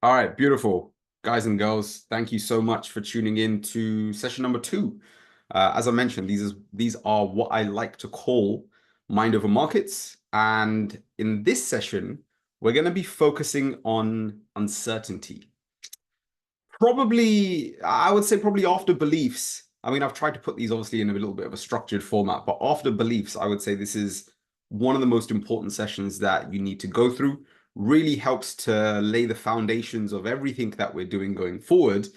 All right, beautiful. Guys and girls, thank you so much for tuning in to session number two. As I mentioned, these are what I like to call mind over markets. And in this session, we're going to be focusing on uncertainty. Probably, I would say probably after beliefs. I mean, I've tried to put these obviously in a little bit of a structured format, but after beliefs, I would say this is one of the most important sessions that you need to go through. Really helps to lay the foundations of everything that we're doing going forward.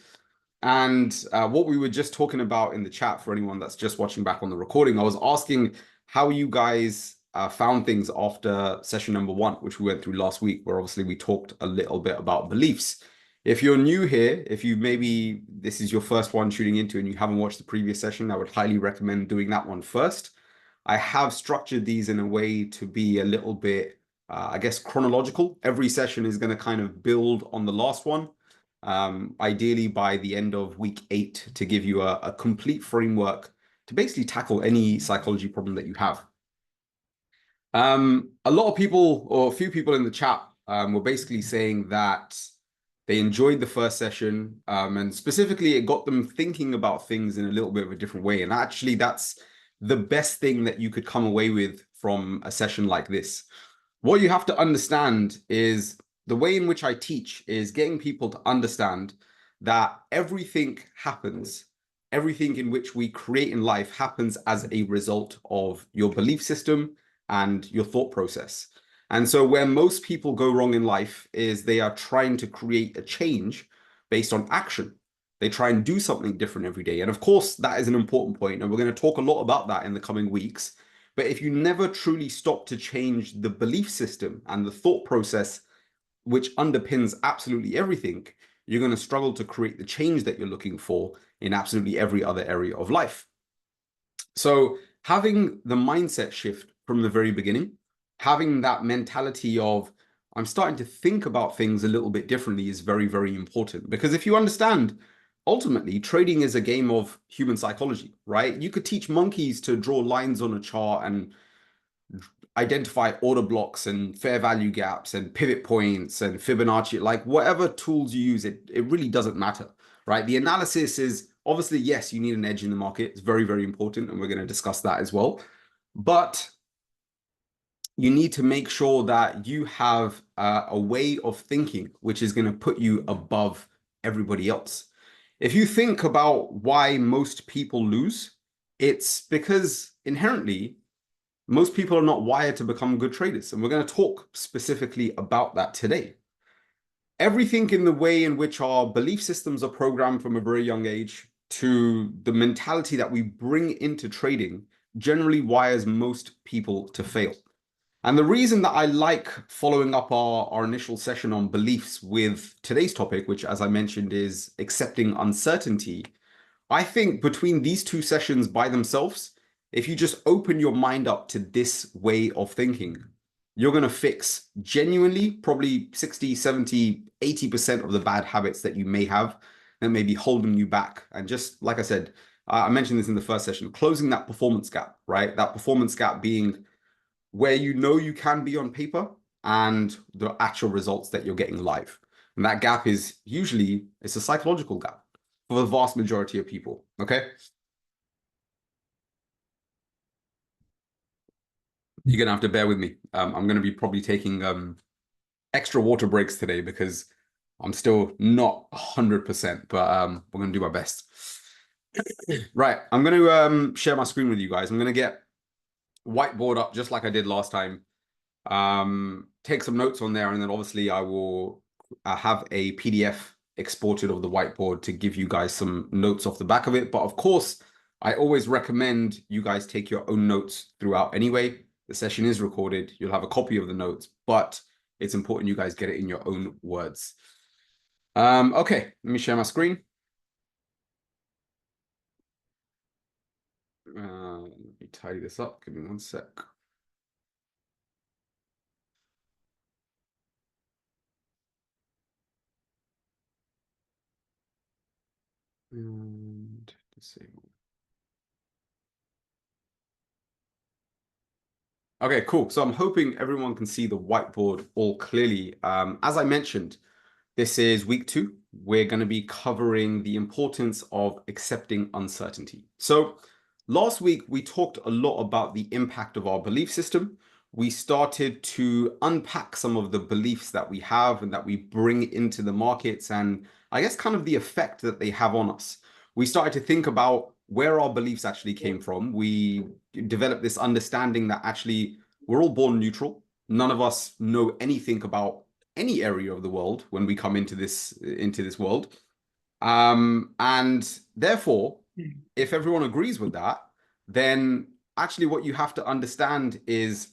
And what we were just talking about in the chat for anyone that's just watching back on the recording, I was asking how you guys found things after session number one, which we went through last week, where obviously we talked a little bit about beliefs. If you're new here, if you maybe this is your first one tuning into and you haven't watched the previous session, I would highly recommend doing that one first. I have structured these in a way to be a little bit, I guess, chronological. Every session is going to kind of build on the last one, ideally by the end of week 8 to give you a complete framework to basically tackle any psychology problem that you have. A lot of people, or a few people in the chat, were basically saying that they enjoyed the first session, and specifically it got them thinking about things in a little bit of a different way. And actually, that's the best thing that you could come away with from a session like this. What you have to understand is the way in which I teach is getting people to understand that everything happens, everything in which we create in life happens as a result of your belief system and your thought process. And so where most people go wrong in life is they are trying to create a change based on action. They try and do something different every day. And of course, that is an important point, and we're going to talk a lot about that in the coming weeks. But if you never truly stop to change the belief system and the thought process, which underpins absolutely everything, you're going to struggle to create the change that you're looking for in absolutely every other area of life. So having the mindset shift from the very beginning, having that mentality of, I'm starting to think about things a little bit differently is very, very important. Because if you understand, ultimately, trading is a game of human psychology, right? You could teach monkeys to draw lines on a chart and identify order blocks and fair value gaps and pivot points and Fibonacci, like whatever tools you use, it really doesn't matter, right? The analysis is obviously, yes, you need an edge in the market. It's very, very important. And we're going to discuss that as well. But you need to make sure that you have a way of thinking which is going to put you above everybody else. If you think about why most people lose, it's because inherently most people are not wired to become good traders. And we're going to talk specifically about that today. Everything in the way in which our belief systems are programmed from a very young age to the mentality that we bring into trading generally wires most people to fail. And the reason that I like following up our initial session on beliefs with today's topic, which, as I mentioned, is accepting uncertainty, I think between these two sessions by themselves, if you just open your mind up to this way of thinking, you're going to fix genuinely probably 60, 70, 80% of the bad habits that you may have that may be holding you back. And just like I said, I mentioned this in the first session, closing that performance gap, right? That performance gap being where you know you can be on paper and the actual results that you're getting live. And that gap is usually, it's a psychological gap for the vast majority of people. Okay. You're gonna have to bear with me. I'm gonna be probably taking extra water breaks today because I'm still not 100%, but we're gonna do my best. Right, I'm gonna share my screen with you guys. I'm gonna get whiteboard up just like I did last time. Take some notes on there, and then obviously I will have a PDF exported of the whiteboard to give you guys some notes off the back of it. But of course, I always recommend you guys take your own notes throughout anyway. The session is recorded. You'll have a copy of the notes, but it's important you guys get it in your own words. Okay, let me share my screen. Let me tidy this up. Give me one sec. And disable. Okay, cool. So I'm hoping everyone can see the whiteboard all clearly. As I mentioned, This is week 2. We're going to be covering the importance of accepting uncertainty. So last week, we talked a lot about the impact of our belief system. We started to unpack some of the beliefs that we have and that we bring into the markets, and I guess kind of the effect that they have on us. We started to think about where our beliefs actually came from. We developed this understanding that actually we're all born neutral. None of us know anything about any area of the world when we come into this world. And therefore, if everyone agrees with that, then actually what you have to understand is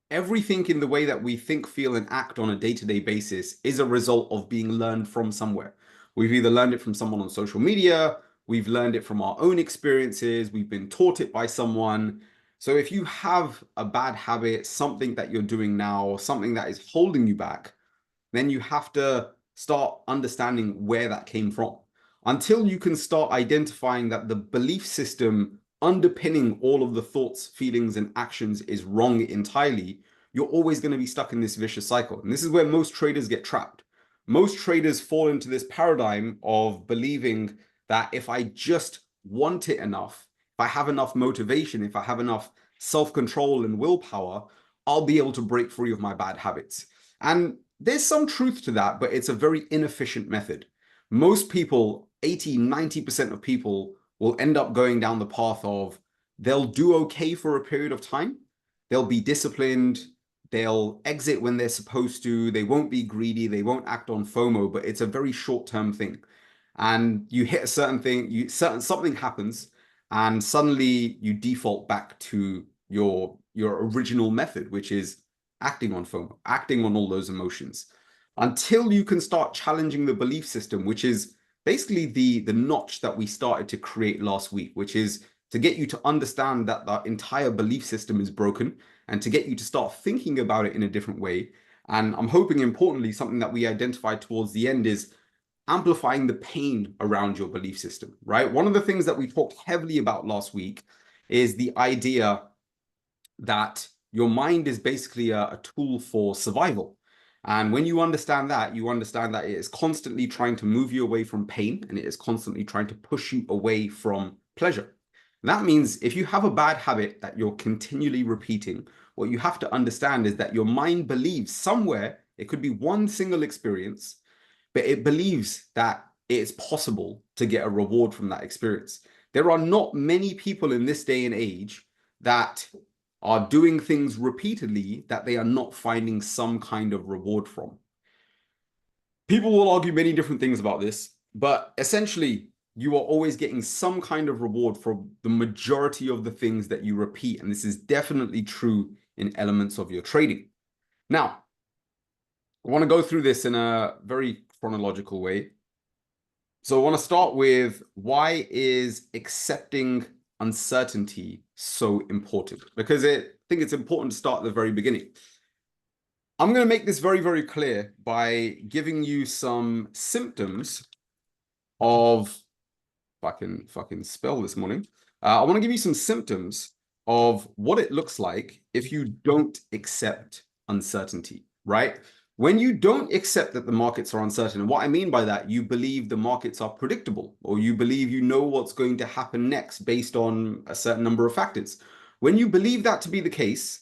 everything in the way that we think, feel, and act on a day-to-day basis is a result of being learned from somewhere. We've either learned it from someone on social media, we've learned it from our own experiences, we've been taught it by someone. So if you have a bad habit, something that you're doing now, something that is holding you back, then you have to start understanding where that came from. Until you can start identifying that the belief system underpinning all of the thoughts, feelings, and actions is wrong entirely, you're always going to be stuck in this vicious cycle. And this is where most traders get trapped. Most traders fall into this paradigm of believing that if I just want it enough, if I have enough motivation, if I have enough self-control and willpower, I'll be able to break free of my bad habits. And there's some truth to that, but it's a very inefficient method. Most people, 80, 90% of people will end up going down the path of they'll do okay for a period of time. They'll be disciplined. They'll exit when they're supposed to. They won't be greedy. They won't act on FOMO, but it's a very short-term thing. And you hit a certain thing, something happens, and suddenly you default back to your original method, which is acting on FOMO, acting on all those emotions, until you can start challenging the belief system, which is basically the notch that we started to create last week, which is to get you to understand that the entire belief system is broken and to get you to start thinking about it in a different way. And I'm hoping, importantly, something that we identified towards the end is amplifying the pain around your belief system, right? One of the things that we talked heavily about last week is the idea that your mind is basically a tool for survival. And when you understand that, it is constantly trying to move you away from pain, and it is constantly trying to push you away from pleasure. And that means if you have a bad habit that you're continually repeating, what you have to understand is that your mind believes somewhere, it could be one single experience, but it believes that it's possible to get a reward from that experience. There are not many people in this day and age that are doing things repeatedly that they are not finding some kind of reward from. People will argue many different things about this, but essentially, you are always getting some kind of reward for the majority of the things that you repeat. And this is definitely true in elements of your trading. Now, I want to go through this in a very chronological way. So I want to start with, why is accepting uncertainty so important? Because I think it's important to start at the very beginning. I'm going to make this very, very clear by giving you some symptoms of, if I can fucking spell this morning, I want to give you some symptoms of what it looks like if you don't accept uncertainty, right? When you don't accept that the markets are uncertain, and what I mean by that, you believe the markets are predictable, or you believe you know what's going to happen next based on a certain number of factors. When you believe that to be the case,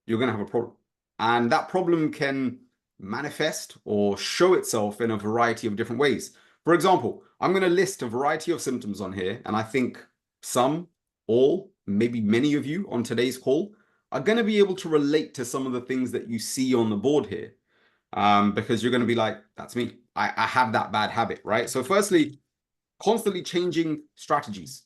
you're going to have a problem. And that problem can manifest or show itself in a variety of different ways. For example, I'm going to list a variety of symptoms on here, and I think some, all, maybe many of you on today's call are going to be able to relate to some of the things that you see on the board here, because you're going to be like, that's me. I have that bad habit, right? So firstly, constantly changing strategies,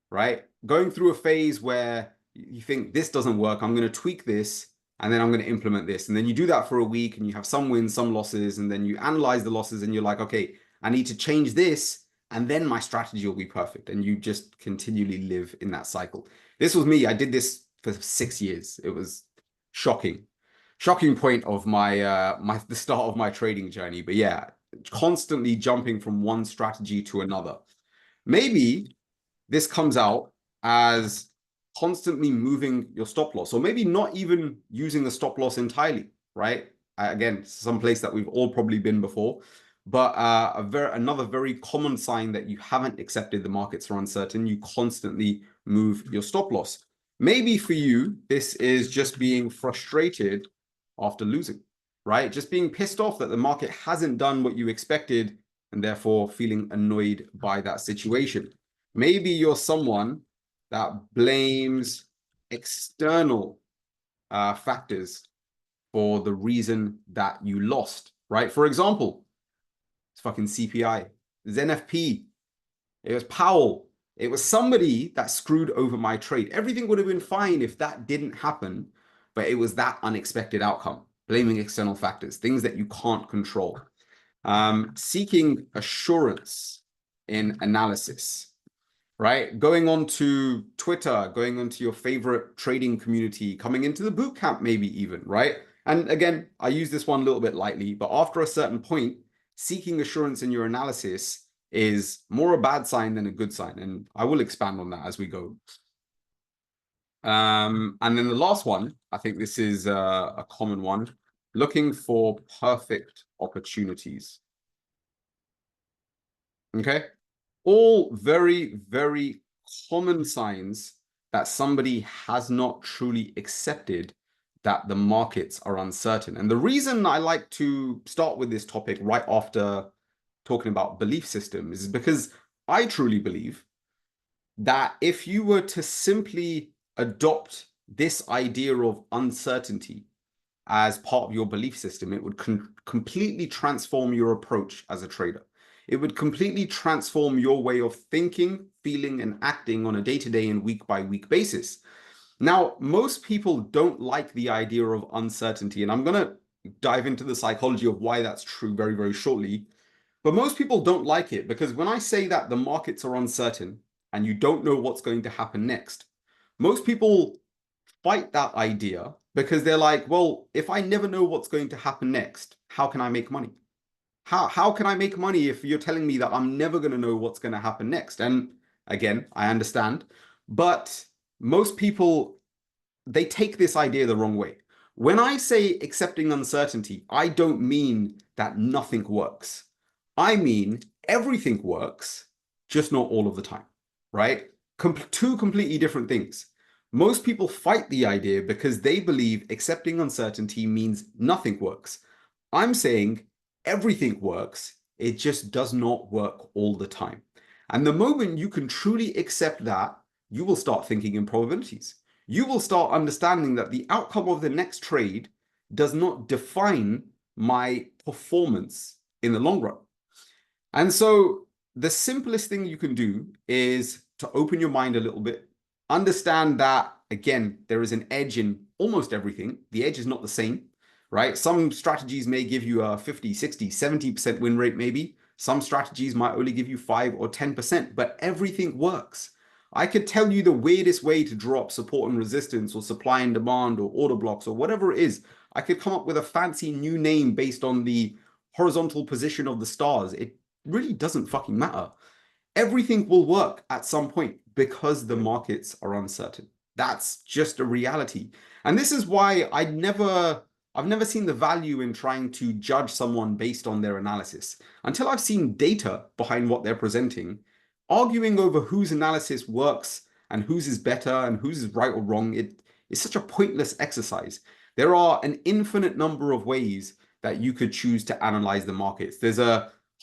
right? Going through a phase where you think this doesn't work, I'm going to tweak this, and then I'm going to implement this. And then you do that for a week and you have some wins, some losses, and then you analyze the losses and you're like, okay, I need to change this, and then my strategy will be perfect. And you just continually live in that cycle. This was me. I did this for 6 years. It was shocking point of my the start of my trading journey. But yeah, constantly jumping from one strategy to another. Maybe this comes out as constantly moving your stop loss, or maybe not even using the stop loss entirely, right? again, some place that we've all probably been before. But another very common sign that you haven't accepted the markets are uncertain, you constantly move your stop loss. Maybe for you, this is just being frustrated after losing, right? Just being pissed off that the market hasn't done what you expected and therefore feeling annoyed by that situation. Maybe you're someone that blames external factors for the reason that you lost, right? For example, it's fucking CPI, it's NFP, it was Powell, it was somebody that screwed over my trade. Everything would have been fine if that didn't happen, but it was that unexpected outcome. Blaming external factors, things that you can't control. Seeking assurance in analysis, right? Going on to Twitter, going onto your favorite trading community, coming into the boot camp, maybe even, right? And again, I use this one a little bit lightly, but after a certain point, seeking assurance in your analysis is more a bad sign than a good sign. And I will expand on that as we go. And then the last one, I think this is a common one, looking for perfect opportunities. Okay. All very, very common signs that somebody has not truly accepted that the markets are uncertain. And the reason I like to start with this topic right after talking about belief systems is because I truly believe that if you were to simply adopt this idea of uncertainty as part of your belief system, it would completely transform your approach as a trader. It would completely transform your way of thinking, feeling, and acting on a day-to-day and week-by-week basis. Now, most people don't like the idea of uncertainty, and I'm going to dive into the psychology of why that's true very, very shortly. But most people don't like it because when I say that the markets are uncertain and you don't know what's going to happen next, most people fight that idea because they're like, well, if I never know what's going to happen next, how can I make money? How can I make money if you're telling me that I'm never going to know what's going to happen next? And again, I understand, but most people, they take this idea the wrong way. When I say accepting uncertainty, I don't mean that nothing works. I mean everything works, just not all of the time, right? Two completely different things. Most people fight the idea because they believe accepting uncertainty means nothing works. I'm saying everything works, it just does not work all the time. And the moment you can truly accept that, you will start thinking in probabilities. You will start understanding that the outcome of the next trade does not define my performance in the long run. And so the simplest thing you can do is to open your mind a little bit, understand that, again, there is an edge in almost everything. The edge is not the same, right? Some strategies may give you a 50, 60, 70% win rate, maybe. Some strategies might only give you 5 or 10%, but everything works. I could tell you the weirdest way to draw up support and resistance or supply and demand or order blocks or whatever it is. I could come up with a fancy new name based on the horizontal position of the stars. It really doesn't fucking matter. Everything will work at some point because the markets are uncertain. That's just a reality. And this is why I've never seen the value in trying to judge someone based on their analysis. Until I've seen data behind what they're presenting, arguing over whose analysis works and whose is better and whose is right or wrong, it is such a pointless exercise. There are an infinite number of ways that you could choose to analyze the markets. There's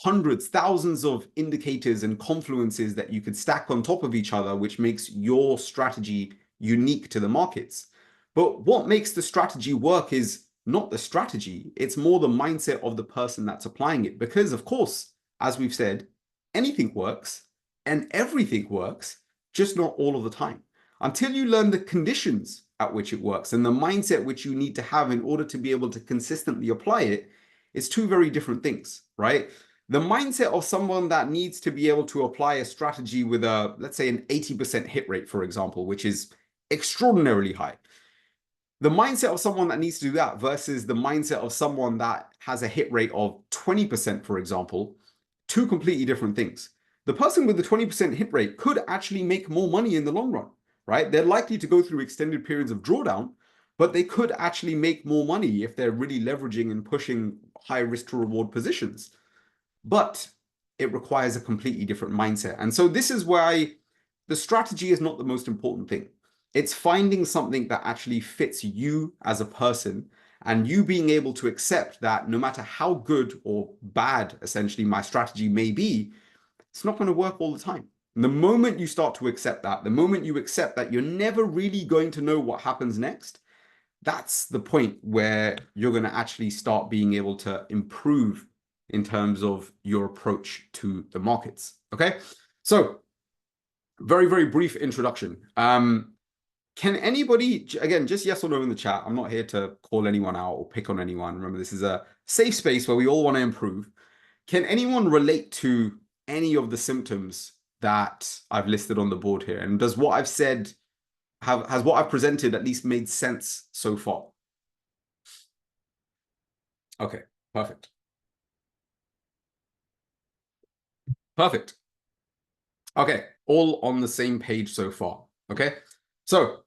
hundreds, thousands of indicators and confluences that you could stack on top of each other, which makes your strategy unique to the markets. But what makes the strategy work is not the strategy, it's more the mindset of the person that's applying it. Because of course, as we've said, anything works and everything works, just not all of the time. Until you learn the conditions at which it works and the mindset which you need to have in order to be able to consistently apply it, it's two very different things, right? The mindset of someone that needs to be able to apply a strategy with a, let's say, an 80% hit rate, for example, which is extraordinarily high. The mindset of someone that needs to do that versus the mindset of someone that has a hit rate of 20%, for example, two completely different things. The person with the 20% hit rate could actually make more money in the long run, right? They're likely to go through extended periods of drawdown, but they could actually make more money if they're really leveraging and pushing high risk to reward positions. But it requires a completely different mindset. And so this is why the strategy is not the most important thing. It's finding something that actually fits you as a person, and you being able to accept that no matter how good or bad, essentially, my strategy may be, it's not going to work all the time. And the moment you start to accept that, the moment you accept that you're never really going to know what happens next, that's the point where you're going to actually start being able to improve in terms of your approach to the markets. Okay, so very, very brief introduction. Can anybody, again, just yes or no in the chat. I'm not here to call anyone out or pick on anyone. Remember, this is a safe space where we all want to improve. Can anyone relate to any of the symptoms that I've listed on the board here? And does what I've said, has what I've presented at least made sense so far? Okay, perfect. Perfect. Okay, all on the same page so far. Okay, so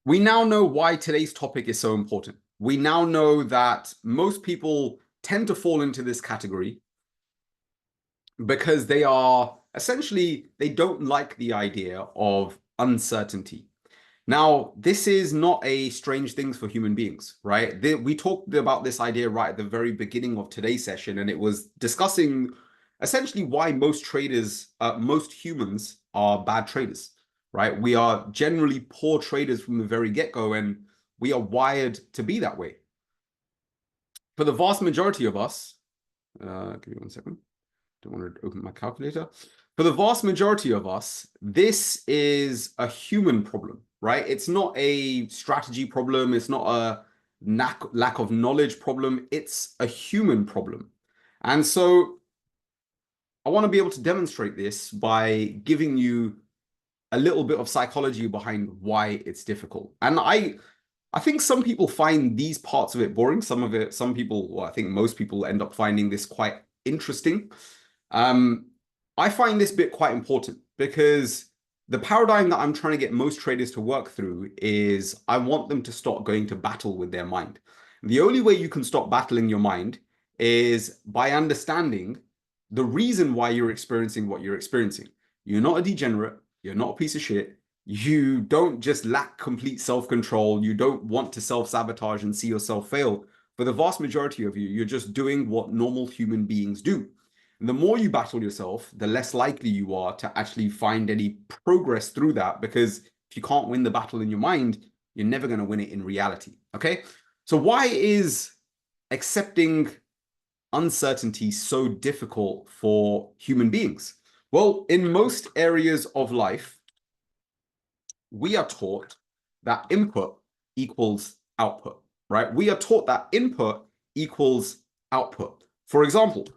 we now know why today's topic is so important. We now know that most people tend to fall into this category because they are essentially, they don't like the idea of uncertainty. Now, this is not a strange thing for human beings, right? We talked about this idea right at the very beginning of today's session, and it was discussing essentially why most traders, most humans are bad traders, right? We are generally poor traders from the very get-go, and we are wired to be that way. For the vast majority of us, give me 1 second. Don't want to open my calculator. For the vast majority of us, this is a human problem, right? It's not a strategy problem. It's not a lack of knowledge problem. It's a human problem. And so I want to be able to demonstrate this by giving you a little bit of psychology behind why it's difficult. And I think some people find these parts of it boring. Some people, well, I think most people end up finding this quite interesting. I find this bit quite important because the paradigm that I'm trying to get most traders to work through is I want them to stop going to battle with their mind. The only way you can stop battling your mind is by understanding the reason why you're experiencing what you're experiencing. You're not a degenerate. You're not a piece of shit. You don't just lack complete self-control. You don't want to self-sabotage and see yourself fail. For the vast majority of you, you're just doing what normal human beings do. And the more you battle yourself, the less likely you are to actually find any progress through that, because if you can't win the battle in your mind, you're never going to win it in reality. Okay? So why is accepting uncertainty so difficult for human beings? Well, in most areas of life, we are taught that input equals output, right? We are taught that input equals output. For example,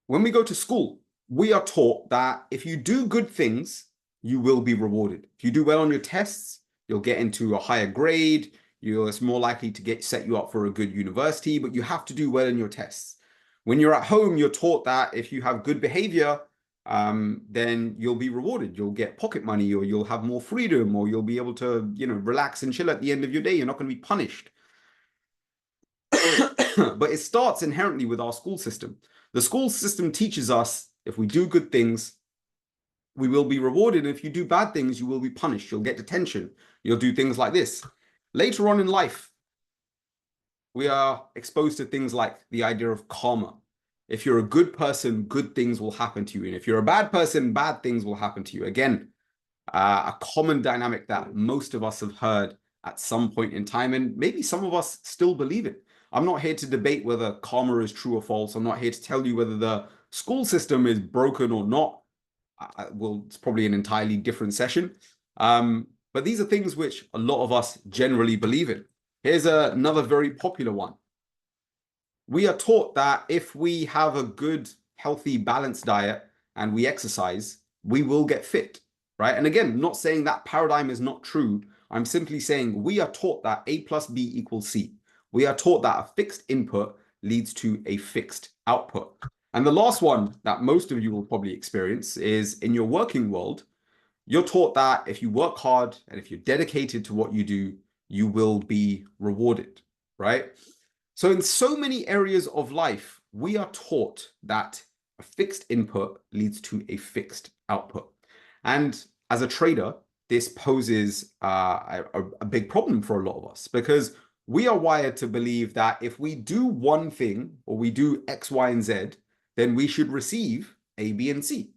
when we go to school, we are taught that if you do good things, you will be rewarded. If you do well on your tests, you'll get into a higher grade. It's more likely to set you up for a good university, but you have to do well in your tests. When you're at home, you're taught that if you have good behavior, then you'll be rewarded. You'll get pocket money, or you'll have more freedom, or you'll be able to, relax and chill at the end of your day. You're not going to be punished. But it starts inherently with our school system. The school system teaches us if we do good things, we will be rewarded. And if you do bad things, you will be punished. You'll get detention. You'll do things like this. Later on in life, we are exposed to things like the idea of karma. If you're a good person, good things will happen to you. And if you're a bad person, bad things will happen to you. Again, a common dynamic that most of us have heard at some point in time, and maybe some of us still believe it. I'm not here to debate whether karma is true or false. I'm not here to tell you whether the school system is broken or not. Well, it's probably an entirely different session. But these are things which a lot of us generally believe in. Here's another very popular one. We are taught that if we have a good, healthy, balanced diet and we exercise, we will get fit, right? And again, I'm not saying that paradigm is not true. I'm simply saying we are taught that A plus B equals C. We are taught that a fixed input leads to a fixed output. And the last one that most of you will probably experience is in your working world, you're taught that if you work hard and if you're dedicated to what you do, you will be rewarded, right? So in so many areas of life, we are taught that a fixed input leads to a fixed output. And as a trader, this poses a big problem for a lot of us because we are wired to believe that if we do one thing or we do X, Y, and Z, then we should receive A, B, and C.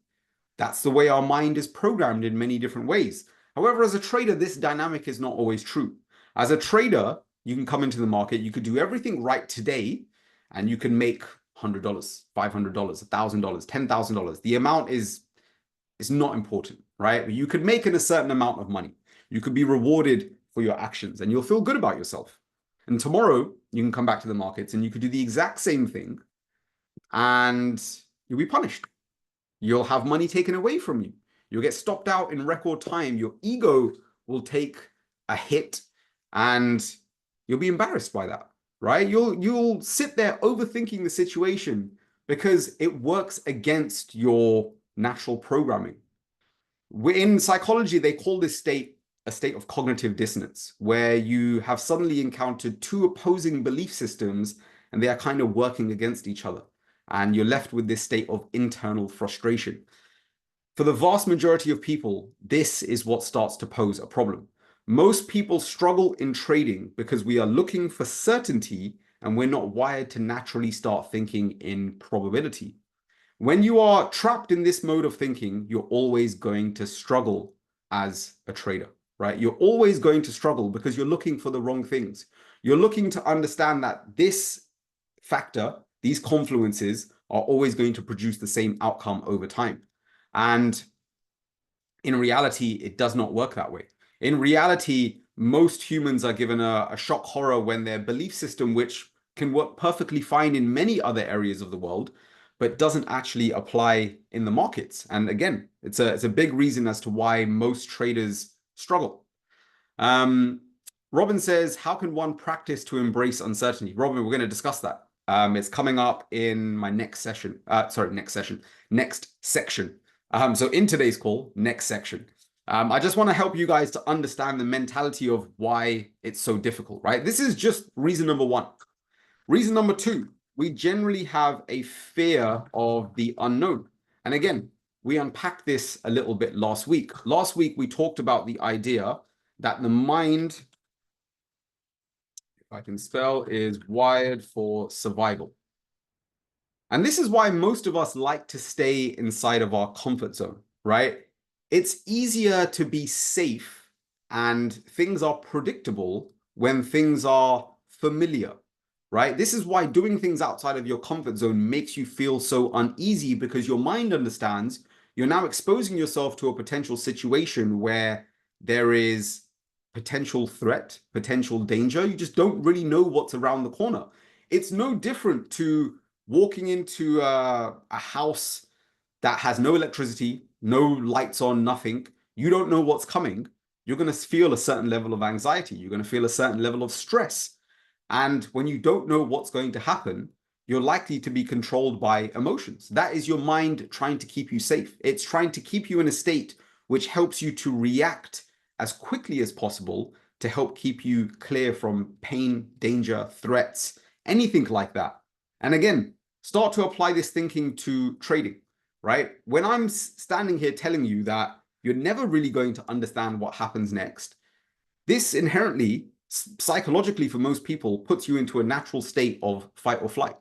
That's the way our mind is programmed in many different ways. However, as a trader, this dynamic is not always true. As a trader, you can come into the market, you could do everything right today, and you can make $100, $500, $1,000, $10,000. The amount is not important, right? You could make a certain amount of money. You could be rewarded for your actions, and you'll feel good about yourself. And tomorrow, you can come back to the markets, and you could do the exact same thing, and you'll be punished. You'll have money taken away from you. You'll get stopped out in record time. Your ego will take a hit and you'll be embarrassed by that, right? You'll sit there overthinking the situation because it works against your natural programming. In psychology, they call this state a state of cognitive dissonance, where you have suddenly encountered two opposing belief systems and they are kind of working against each other. And you're left with this state of internal frustration. For the vast majority of people, this is what starts to pose a problem. Most people struggle in trading because we are looking for certainty and we're not wired to naturally start thinking in probability. When you are trapped in this mode of thinking, you're always going to struggle as a trader, right? You're always going to struggle because you're looking for the wrong things. You're looking to understand that this factor, these confluences are always going to produce the same outcome over time. And in reality, it does not work that way. In reality, most humans are given a shock horror when their belief system, which can work perfectly fine in many other areas of the world, but doesn't actually apply in the markets. And again, it's a big reason as to why most traders struggle. Robin says, how can one practice to embrace uncertainty? Robin, we're going to discuss that. It's coming up in my next section. Next section. So in today's call, next section. I just want to help you guys to understand the mentality of why it's so difficult, right? This is just reason number one. Reason number two, we generally have a fear of the unknown. And again, we unpacked this a little bit last week. Last week, we talked about the idea that the mind, if I can spell, is wired for survival. And this is why most of us like to stay inside of our comfort zone, right? It's easier to be safe and things are predictable when things are familiar, right? This is why doing things outside of your comfort zone makes you feel so uneasy, because your mind understands you're now exposing yourself to a potential situation where there is potential threat, potential danger. You just don't really know what's around the corner. It's no different to walking into a house that has no electricity, no lights on, nothing. You don't know what's coming. You're going to feel a certain level of anxiety. You're going to feel a certain level of stress. And when you don't know what's going to happen, you're likely to be controlled by emotions. That is your mind trying to keep you safe. It's trying to keep you in a state which helps you to react as quickly as possible to help keep you clear from pain, danger, threats, anything like that. And again, start to apply this thinking to trading, right? When I'm standing here telling you that you're never really going to understand what happens next, this inherently, psychologically for most people, puts you into a natural state of fight or flight,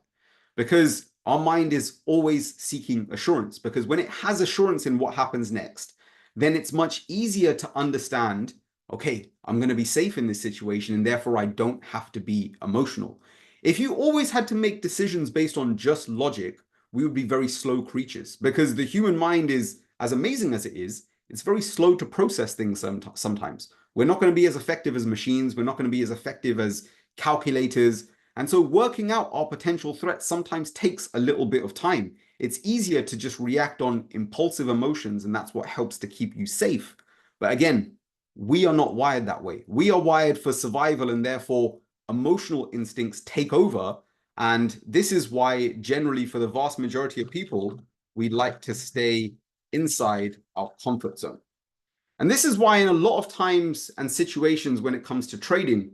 because our mind is always seeking assurance. Because when it has assurance in what happens next, then it's much easier to understand, okay, I'm going to be safe in this situation, and therefore I don't have to be emotional. If you always had to make decisions based on just logic, we would be very slow creatures, because the human mind is, as amazing as it is, it's very slow to process things sometimes. We're not going to be as effective as machines. We're not going to be as effective as calculators. And so working out our potential threats sometimes takes a little bit of time. It's easier to just react on impulsive emotions, and that's what helps to keep you safe. But again, we are not wired that way. We are wired for survival, and therefore emotional instincts take over. And this is why generally for the vast majority of people, we like to stay inside our comfort zone. And this is why in a lot of times and situations when it comes to trading,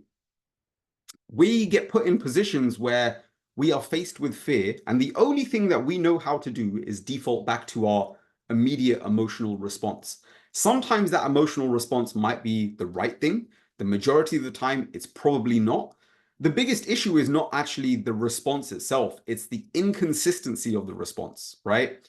we get put in positions where we are faced with fear, and the only thing that we know how to do is default back to our immediate emotional response. Sometimes that emotional response might be the right thing. The majority of the time, it's probably not. The biggest issue is not actually the response itself, it's the inconsistency of the response, right?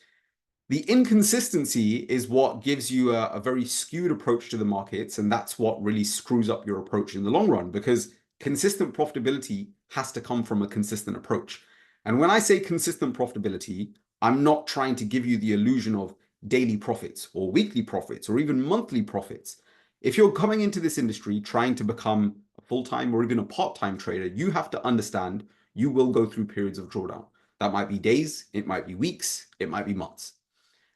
The inconsistency is what gives you a very skewed approach to the markets, and that's what really screws up your approach in the long run, because consistent profitability has to come from a consistent approach. And when I say consistent profitability, I'm not trying to give you the illusion of daily profits or weekly profits or even monthly profits. If you're coming into this industry trying to become a full-time or even a part-time trader, you have to understand you will go through periods of drawdown. That might be days, it might be weeks, it might be months.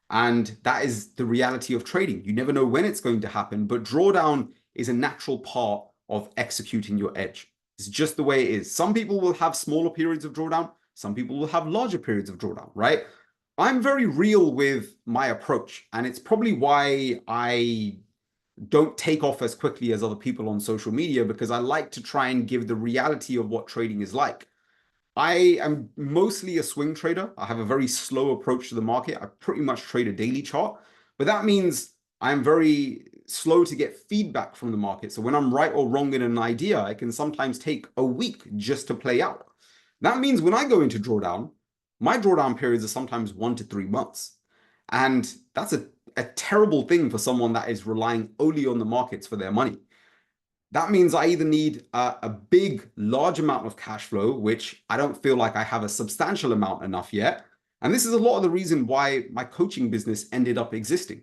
And that is the reality of trading. You never know when it's going to happen, but drawdown is a natural part of executing your edge. It's just the way it is. Some people will have smaller periods of drawdown. Some people will have larger periods of drawdown, right? I'm very real with my approach, and it's probably why I don't take off as quickly as other people on social media, because I like to try and give the reality of what trading is like. I am mostly a swing trader. I have a very slow approach to the market. I pretty much trade a daily chart, but that means I'm very slow to get feedback from the market. So when I'm right or wrong in an idea, it can sometimes take a week just to play out. That means when I go into drawdown, my drawdown periods are sometimes 1 to 3 months. And that's a terrible thing for someone that is relying only on the markets for their money. That means I either need a big, large amount of cash flow, which I don't feel like I have a substantial amount enough yet. And this is a lot of the reason why my coaching business ended up existing,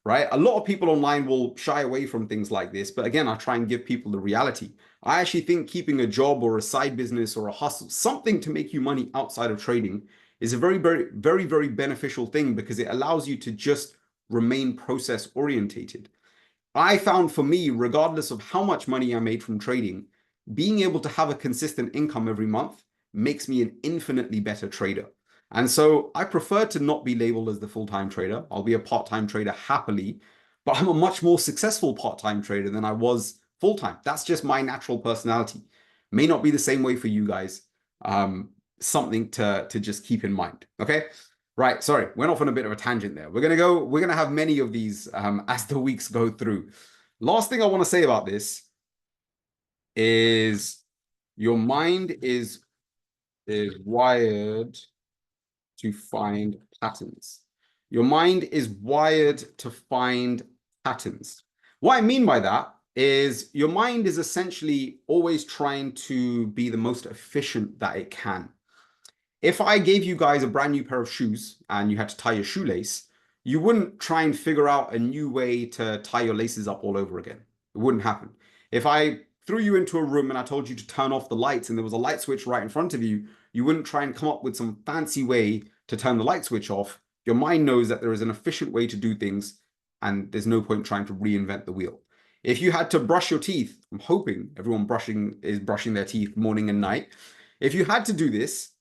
right? A lot of people online will shy away from things like this. But again, I try and give people the reality. I actually think keeping a job or a side business or a hustle, something to make you money outside of trading, is a very, very, very, very beneficial thing, because it allows you to just remain process orientated. I found for me, regardless of how much money I made from trading, being able to have a consistent income every month makes me an infinitely better trader. And so I prefer to not be labeled as the full-time trader. I'll be a part-time trader happily, but I'm a much more successful part-time trader than I was full-time. That's just my natural personality. May not be the same way for you guys. Something to just keep in mind. Okay. Right, sorry, went off on a bit of a tangent there. We're gonna have many of these as the weeks go through. Last thing I want to say about this is your mind is wired to find patterns. Your mind is wired to find patterns. What I mean by that is your mind is essentially always trying to be the most efficient that it can. If I gave you guys a brand new pair of shoes and you had to tie your shoelace, you wouldn't try and figure out a new way to tie your laces up all over again. It wouldn't happen. If I threw you into a room and I told you to turn off the lights and there was a light switch right in front of you, you wouldn't try and come up with some fancy way to turn the light switch off. Your mind knows that there is an efficient way to do things, and there's no point trying to reinvent the wheel. If you had to brush your teeth, I'm hoping everyone is brushing their teeth morning and night. If you had to do this,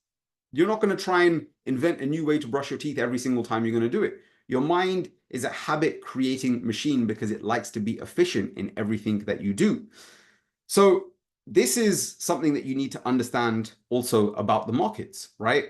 you're not going to try and invent a new way to brush your teeth every single time you're going to do it. Your mind is a habit creating machine because it likes to be efficient in everything that you do. So this is something that you need to understand also about the markets, right?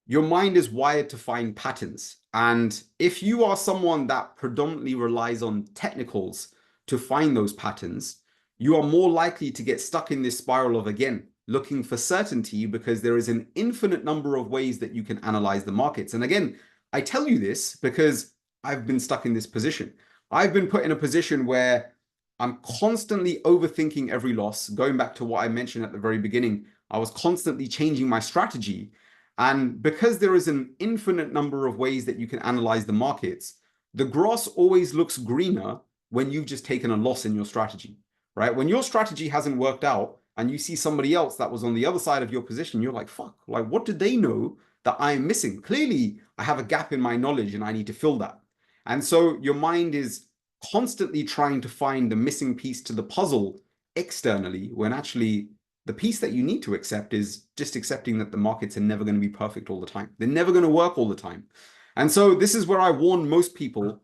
Your mind is wired to find patterns. And if you are someone that predominantly relies on technicals to find those patterns, you are more likely to get stuck in this spiral of, again, looking for certainty, because there is an infinite number of ways that you can analyze the markets. And again, I tell you this because I've been stuck in this position. I've been put in a position where I'm constantly overthinking every loss. Going back to what I mentioned at the very beginning, I was constantly changing my strategy. And because there is an infinite number of ways that you can analyze the markets, the grass always looks greener when you've just taken a loss in your strategy, right? When your strategy hasn't worked out and you see somebody else that was on the other side of your position, you're like, fuck, like, what did they know that I am missing? Clearly, I have a gap in my knowledge and I need to fill that. And so your mind is constantly trying to find the missing piece to the puzzle externally, when actually the piece that you need to accept is just accepting that the markets are never going to be perfect all the time. They're never going to work all the time. And so this is where I warn most people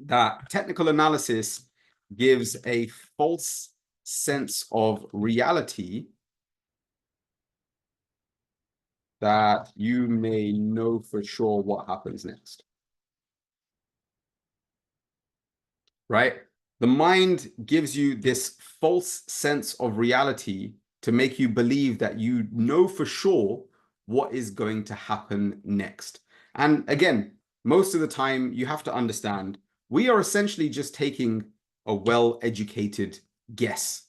that technical analysis gives a false sense of reality that you may know for sure what happens next. Right? The mind gives you this false sense of reality to make you believe that you know for sure what is going to happen next. And again, most of the time you have to understand we are essentially just taking a well-educated guess.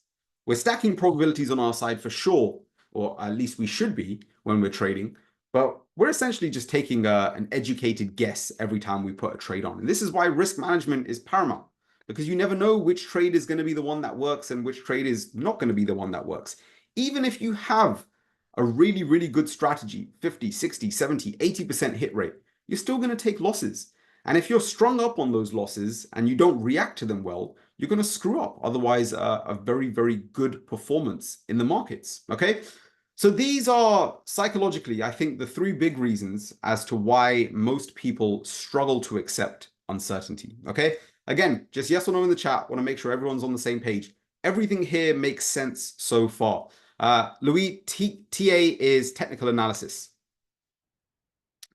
We're stacking probabilities on our side for sure, or at least we should be when we're trading, but we're essentially just taking an educated guess every time we put a trade on. And this is why risk management is paramount, because you never know which trade is going to be the one that works and which trade is not going to be the one that works. Even if you have a really, really good strategy, 50, 60, 70, 80% hit rate, you're still going to take losses. And if you're strung up on those losses and you don't react to them well, you're going to screw up. Otherwise, a very, very good performance in the markets. Okay. So these are psychologically, I think, the three big reasons as to why most people struggle to accept uncertainty. Okay. Again, just yes or no in the chat. Want to make sure everyone's on the same page. Everything here makes sense so far. Louis, TA is technical analysis.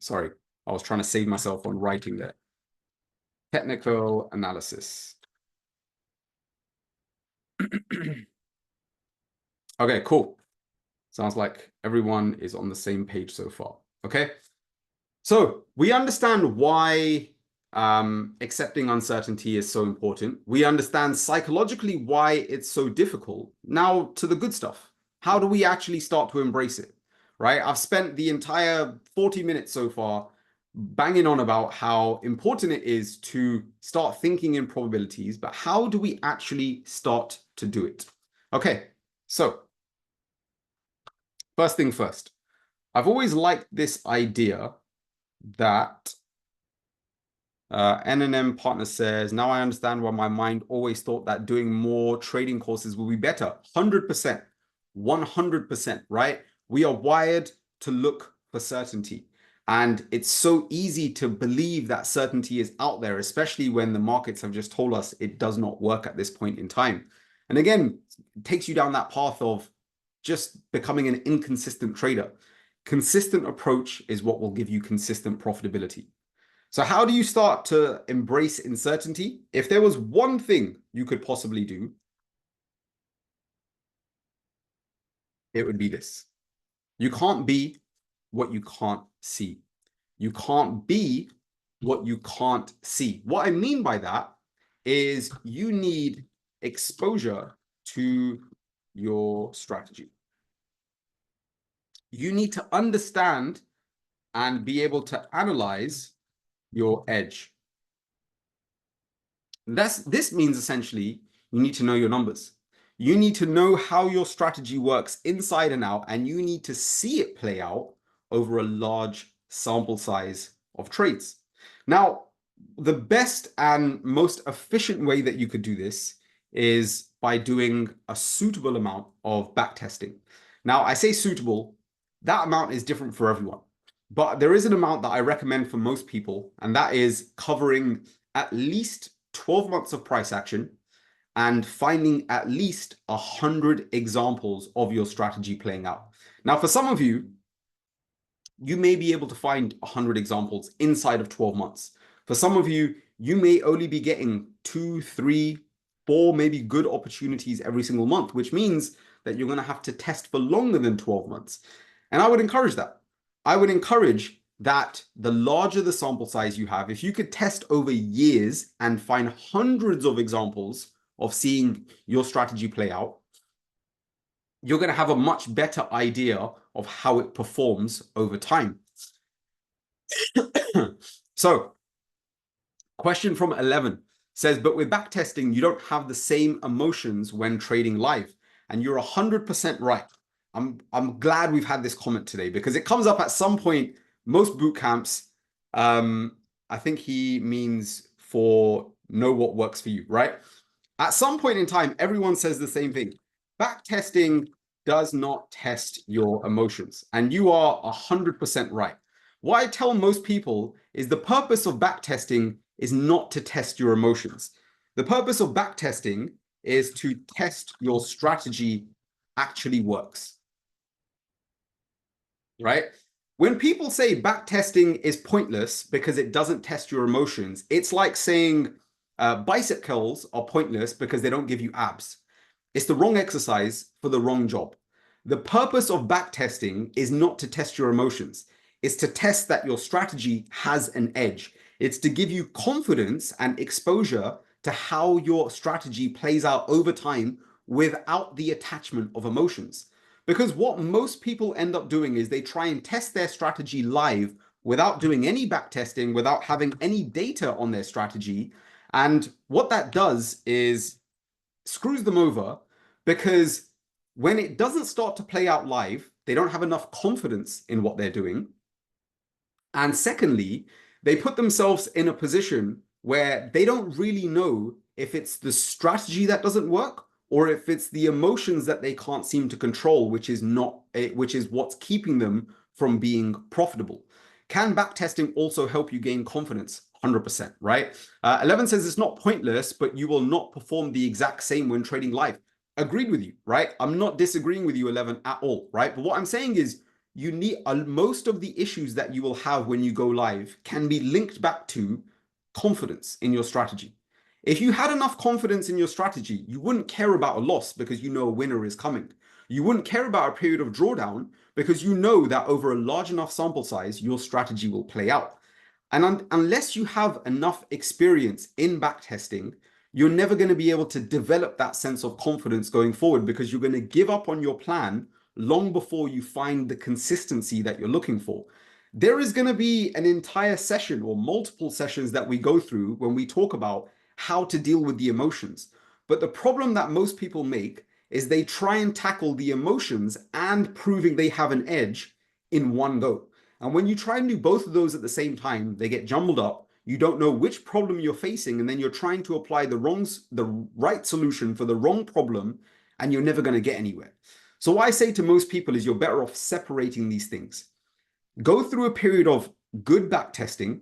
Sorry, I was trying to save myself on writing there. Technical analysis. Okay, cool. Sounds like everyone is on the same page so far. Okay, so we understand why accepting uncertainty is so important. We understand psychologically why it's so difficult. Now to the good stuff. How do we actually start to embrace it? Right? I've spent the entire 40 minutes so far banging on about how important it is to start thinking in probabilities, but how do we actually start to do it? Okay, so first thing first, I've always liked this idea that NNM partner says, now I understand why my mind always thought that doing more trading courses will be better. 100%, 100%, right? We are wired to look for certainty. And it's so easy to believe that certainty is out there, especially when the markets have just told us it does not work at this point in time. And again, it takes you down that path of just becoming an inconsistent trader. Consistent approach is what will give you consistent profitability. So how do you start to embrace uncertainty? If there was one thing you could possibly do, it would be this. You can't be what you can't see. You can't be what you can't see. What I mean by that is you need exposure to your strategy. You need to understand and be able to analyze your edge. This means essentially you need to know your numbers. You need to know how your strategy works inside and out, and you need to see it play out over a large sample size of trades. Now, the best and most efficient way that you could do this is by doing a suitable amount of backtesting. Now, I say suitable, that amount is different for everyone, but there is an amount that I recommend for most people, and that is covering at least 12 months of price action and finding at least 100 examples of your strategy playing out. Now, for some of you, you may be able to find 100 examples inside of 12 months. For some of you, you may only be getting 2, 3, 4, maybe good opportunities every single month, which means that you're going to have to test for longer than 12 months. And I would encourage that. I would encourage that the larger the sample size you have, if you could test over years and find hundreds of examples of seeing your strategy play out, you're going to have a much better idea of how it performs over time. So, question from 11 says, but with backtesting, you don't have the same emotions when trading live. And you're 100% right. I'm glad we've had this comment today because it comes up at some point. Most boot camps, I think he means for know what works for you, right? At some point in time, everyone says the same thing. Backtesting does not test your emotions, and you are 100% right. What I tell most people is the purpose of backtesting is not to test your emotions. The purpose of back testing is to test your strategy actually works, right? When people say back testing is pointless because it doesn't test your emotions, it's like saying bicep curls are pointless because they don't give you abs. It's the wrong exercise for the wrong job. The purpose of back testing is not to test your emotions. It's to test that your strategy has an edge. It's to give you confidence and exposure to how your strategy plays out over time without the attachment of emotions. Because what most people end up doing is they try and test their strategy live without doing any back testing, without having any data on their strategy. And what that does is screws them over, because when it doesn't start to play out live, they don't have enough confidence in what they're doing. And secondly, they put themselves in a position where they don't really know if it's the strategy that doesn't work or if it's the emotions that they can't seem to control, which is what's keeping them from being profitable. Can backtesting also help you gain confidence? 100%, right? 11 says it's not pointless, but you will not perform the exact same when trading live. Agreed with you, right? I'm not disagreeing with you, 11, at all, right? But what I'm saying is you need most of the issues that you will have when you go live can be linked back to confidence in your strategy. If you had enough confidence in your strategy, you wouldn't care about a loss because you know a winner is coming. You wouldn't care about a period of drawdown because you know that over a large enough sample size, your strategy will play out. And unless you have enough experience in backtesting, you're never going to be able to develop that sense of confidence going forward, because you're going to give up on your plan long before you find the consistency that you're looking for. There is going to be an entire session or multiple sessions that we go through when we talk about how to deal with the emotions. But the problem that most people make is they try and tackle the emotions and proving they have an edge in one go. And when you try and do both of those at the same time, they get jumbled up. You don't know which problem you're facing, and then you're trying to apply the right solution for the wrong problem, and you're never going to get anywhere. So what I say to most people is you're better off separating these things. Go through a period of good back testing,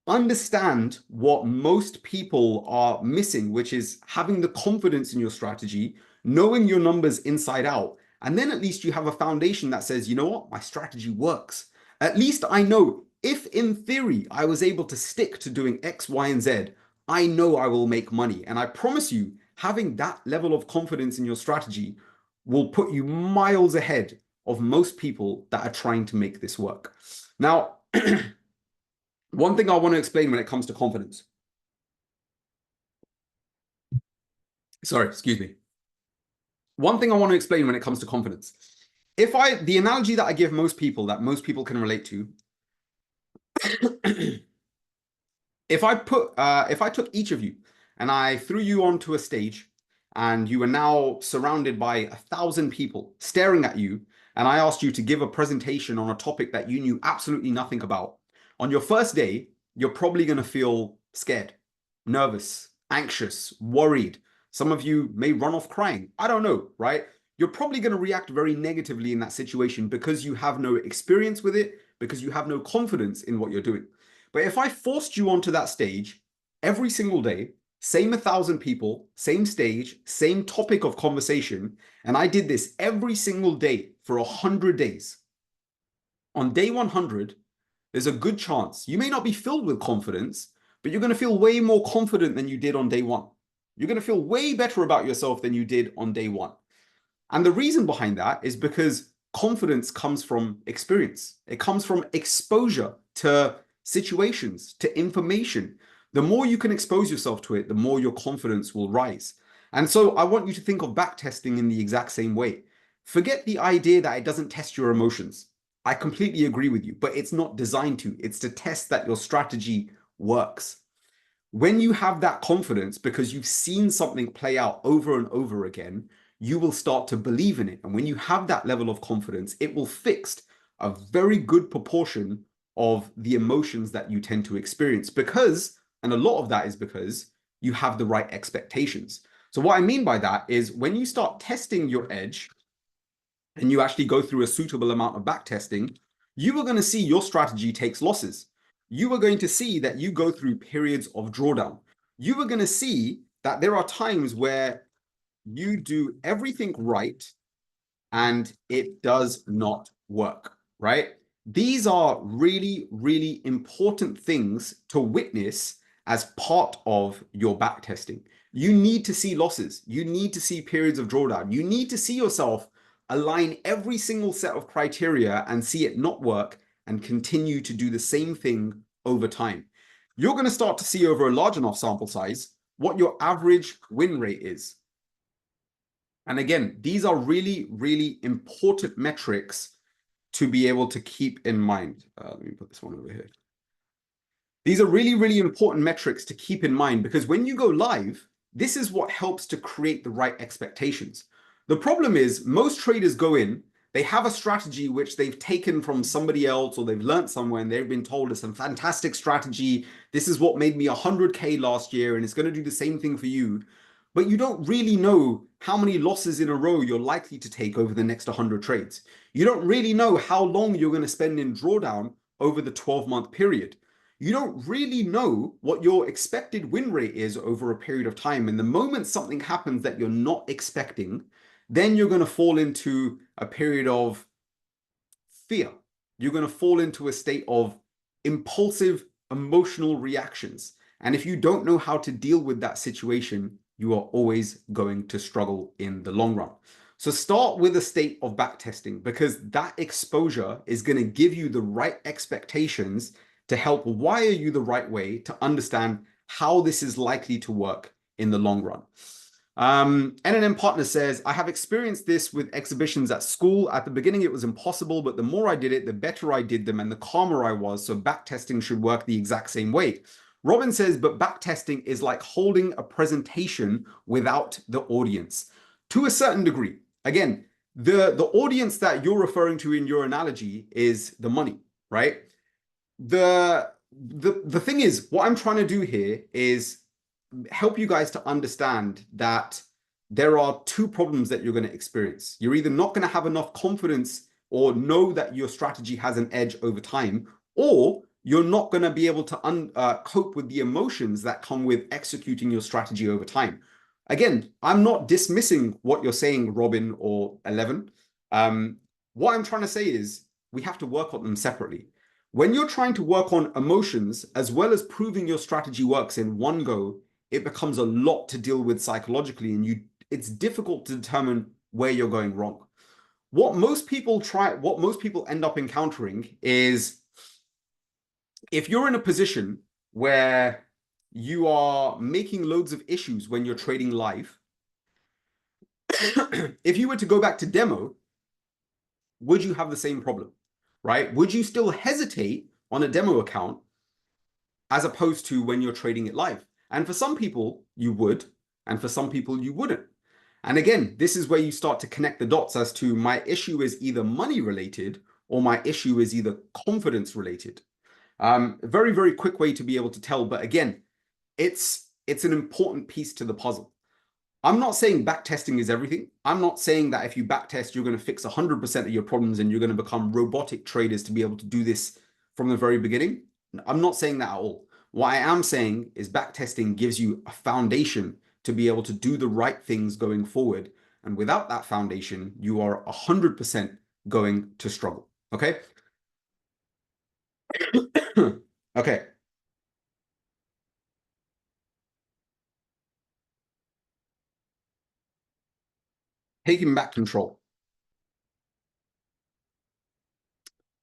understand what most people are missing, which is having the confidence in your strategy, knowing your numbers inside out, and then at least you have a foundation that says, you know what, my strategy works. At least I know if in theory I was able to stick to doing X, Y, and Z, I know I will make money. And I promise you, having that level of confidence in your strategy will put you miles ahead of most people that are trying to make this work. Now, one thing I want to explain when it comes to confidence. Sorry, excuse me. One thing I want to explain when it comes to confidence. The analogy that I give most people that most people can relate to, if I took each of you and I threw you onto a stage and you are now surrounded by 1,000 people staring at you, and I asked you to give a presentation on a topic that you knew absolutely nothing about, on your first day, you're probably going to feel scared, nervous, anxious, worried. Some of you may run off crying. I don't know, right? You're probably going to react very negatively in that situation because you have no experience with it, because you have no confidence in what you're doing. But if I forced you onto that stage every single day, same 1,000 people, same stage, same topic of conversation, and I did this every single day for 100 days, on day 100, there's a good chance you may not be filled with confidence, but you're going to feel way more confident than you did on day one. You're going to feel way better about yourself than you did on day one. And the reason behind that is because confidence comes from experience. It comes from exposure to situations, to information. The more you can expose yourself to it, the more your confidence will rise. And so I want you to think of backtesting in the exact same way. Forget the idea that it doesn't test your emotions. I completely agree with you, but it's not designed to. It's to test that your strategy works. When you have that confidence because you've seen something play out over and over again, you will start to believe in it. And when you have that level of confidence, it will fix a very good proportion of the emotions that you tend to experience, because, and a lot of that is because you have the right expectations. So what I mean by that is when you start testing your edge and you actually go through a suitable amount of back testing, you are going to see your strategy takes losses. you are going to see that you go through periods of drawdown. You are going to see that there are times where you do everything right and it does not work, right? These are really, really important things to witness as part of your backtesting. You need to see losses. You need to see periods of drawdown. You need to see yourself align every single set of criteria and see it not work and continue to do the same thing over time. You're going to start to see over a large enough sample size what your average win rate is. And again, these are really, really important metrics to be able to keep in mind. Let me put this one over here. These are really, really important metrics to keep in mind because when you go live, this is what helps to create the right expectations. The problem is most traders go in, they have a strategy which they've taken from somebody else or they've learned somewhere and they've been told it's a fantastic strategy. This is what made me 100K last year and it's going to do the same thing for you. But you don't really know how many losses in a row you're likely to take over the next 100 trades. You don't really know how long you're going to spend in drawdown over the 12-month period. You don't really know what your expected win rate is over a period of time. And the moment something happens that you're not expecting, then you're going to fall into a period of fear. You're going to fall into a state of impulsive emotional reactions. And if you don't know how to deal with that situation, you are always going to struggle in the long run. So start with a state of backtesting because that exposure is going to give you the right expectations to help wire you the right way to understand how this is likely to work in the long run. NNM Partner says, I have experienced this with exhibitions at school. At the beginning, it was impossible, but the more I did it, the better I did them and the calmer I was. So backtesting should work the exact same way. Robin says, but backtesting is like holding a presentation without the audience. To a certain degree. Again, the audience that you're referring to in your analogy is the money, right? The thing is, what I'm trying to do here is help you guys to understand that there are two problems that you're going to experience. You're either not going to have enough confidence or know that your strategy has an edge over time, or you're not going to be able to cope with the emotions that come with executing your strategy over time. Again, I'm not dismissing what you're saying, Robin or 11. What I'm trying to say is we have to work on them separately. When you're trying to work on emotions, as well as proving your strategy works in one go, it becomes a lot to deal with psychologically, and it's difficult to determine where you're going wrong. What most people end up encountering is if you're in a position where you are making loads of issues when you're trading live, if you were to go back to demo, would you have the same problem, right? Would you still hesitate on a demo account as opposed to when you're trading it live? And for some people, you would, and for some people, you wouldn't. And again, this is where you start to connect the dots as to my issue is either money related or my issue is either confidence related. Very, very quick way to be able to tell. But again, it's an important piece to the puzzle. I'm not saying backtesting is everything. I'm not saying that if you backtest, you're going to fix 100% of your problems and you're going to become robotic traders to be able to do this from the very beginning. I'm not saying that at all. What I am saying is backtesting gives you a foundation to be able to do the right things going forward. And without that foundation, you are 100% going to struggle. Okay. Okay. Taking back control.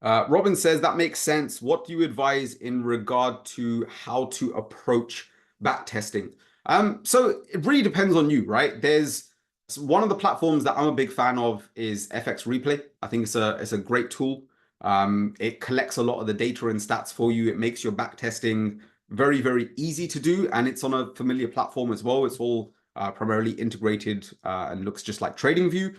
Robin says that makes sense. What do you advise in regard to how to approach backtesting? So it really depends on you, right? There's one of the platforms that I'm a big fan of is FX Replay. I think it's a great tool. It collects a lot of the data and stats for you. It makes your backtesting very, very easy to do, and it's on a familiar platform as well. It's all primarily integrated and looks just like TradingView.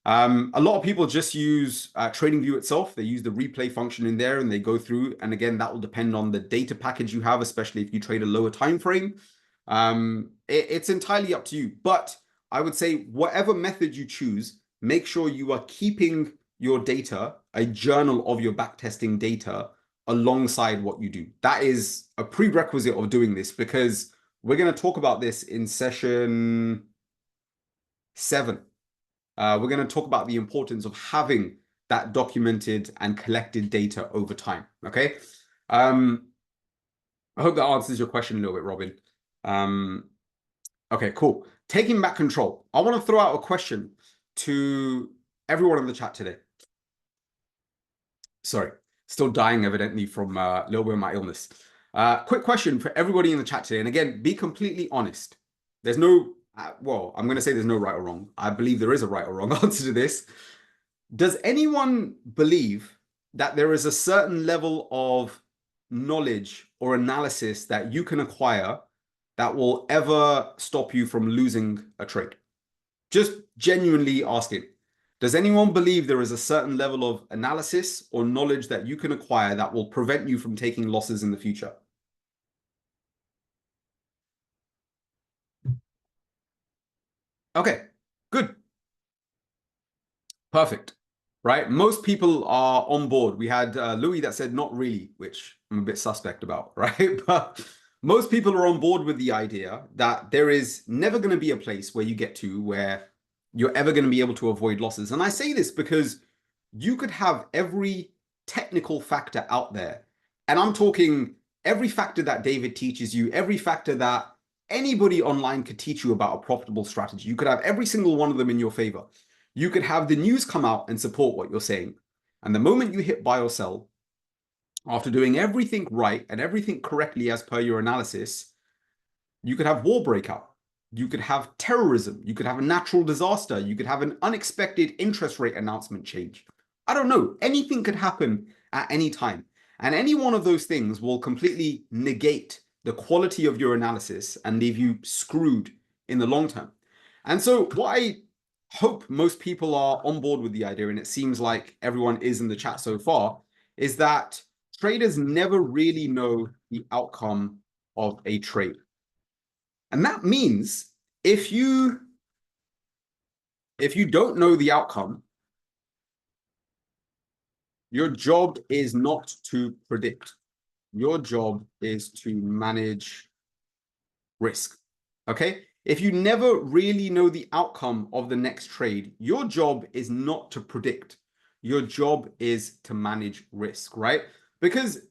A lot of people just use TradingView itself. They use the replay function in there and they go through. And again, that will depend on the data package you have, especially if you trade a lower time frame. It's entirely up to you. But I would say whatever method you choose, make sure you are keeping your data, a journal of your backtesting data alongside what you do. That is a prerequisite of doing this, because we're going to talk about this in session 7. We're going to talk about the importance of having that documented and collected data over time. Okay. I hope that answers your question a little bit, Robin. Okay, cool. Taking back control. I want to throw out a question to everyone in the chat today. Sorry, still dying evidently from a little bit of my illness. Quick question for everybody in the chat today. And again, be completely honest. There's no, well, I'm going to say there's no right or wrong. I believe there is a right or wrong answer to this. Does anyone believe that there is a certain level of knowledge or analysis that you can acquire that will ever stop you from losing a trade? Just genuinely asking. Does anyone believe there is a certain level of analysis or knowledge that you can acquire that will prevent you from taking losses in the future? Okay, good. Perfect. Right? Most people are on board. We had Louis that said not really, which I'm a bit suspect about, right? But most people are on board with the idea that there is never going to be a place where you get to where you're ever going to be able to avoid losses. And I say this because you could have every technical factor out there. And I'm talking every factor that David teaches you, every factor that anybody online could teach you about a profitable strategy. You could have every single one of them in your favor. You could have the news come out and support what you're saying. And the moment you hit buy or sell, after doing everything right and everything correctly as per your analysis, you could have war breakout. You could have terrorism. You could have a natural disaster. You could have an unexpected interest rate announcement change. I don't know. Anything could happen at any time. And any one of those things will completely negate the quality of your analysis and leave you screwed in the long term. And so what I hope most people are on board with the idea, and it seems like everyone is in the chat so far, is that traders never really know the outcome of a trade. And that means if you don't know the outcome, your job is not to predict. Your job is to manage risk. Okay? If you never really know the outcome of the next trade, your job is not to predict. Your job is to manage risk, right? Because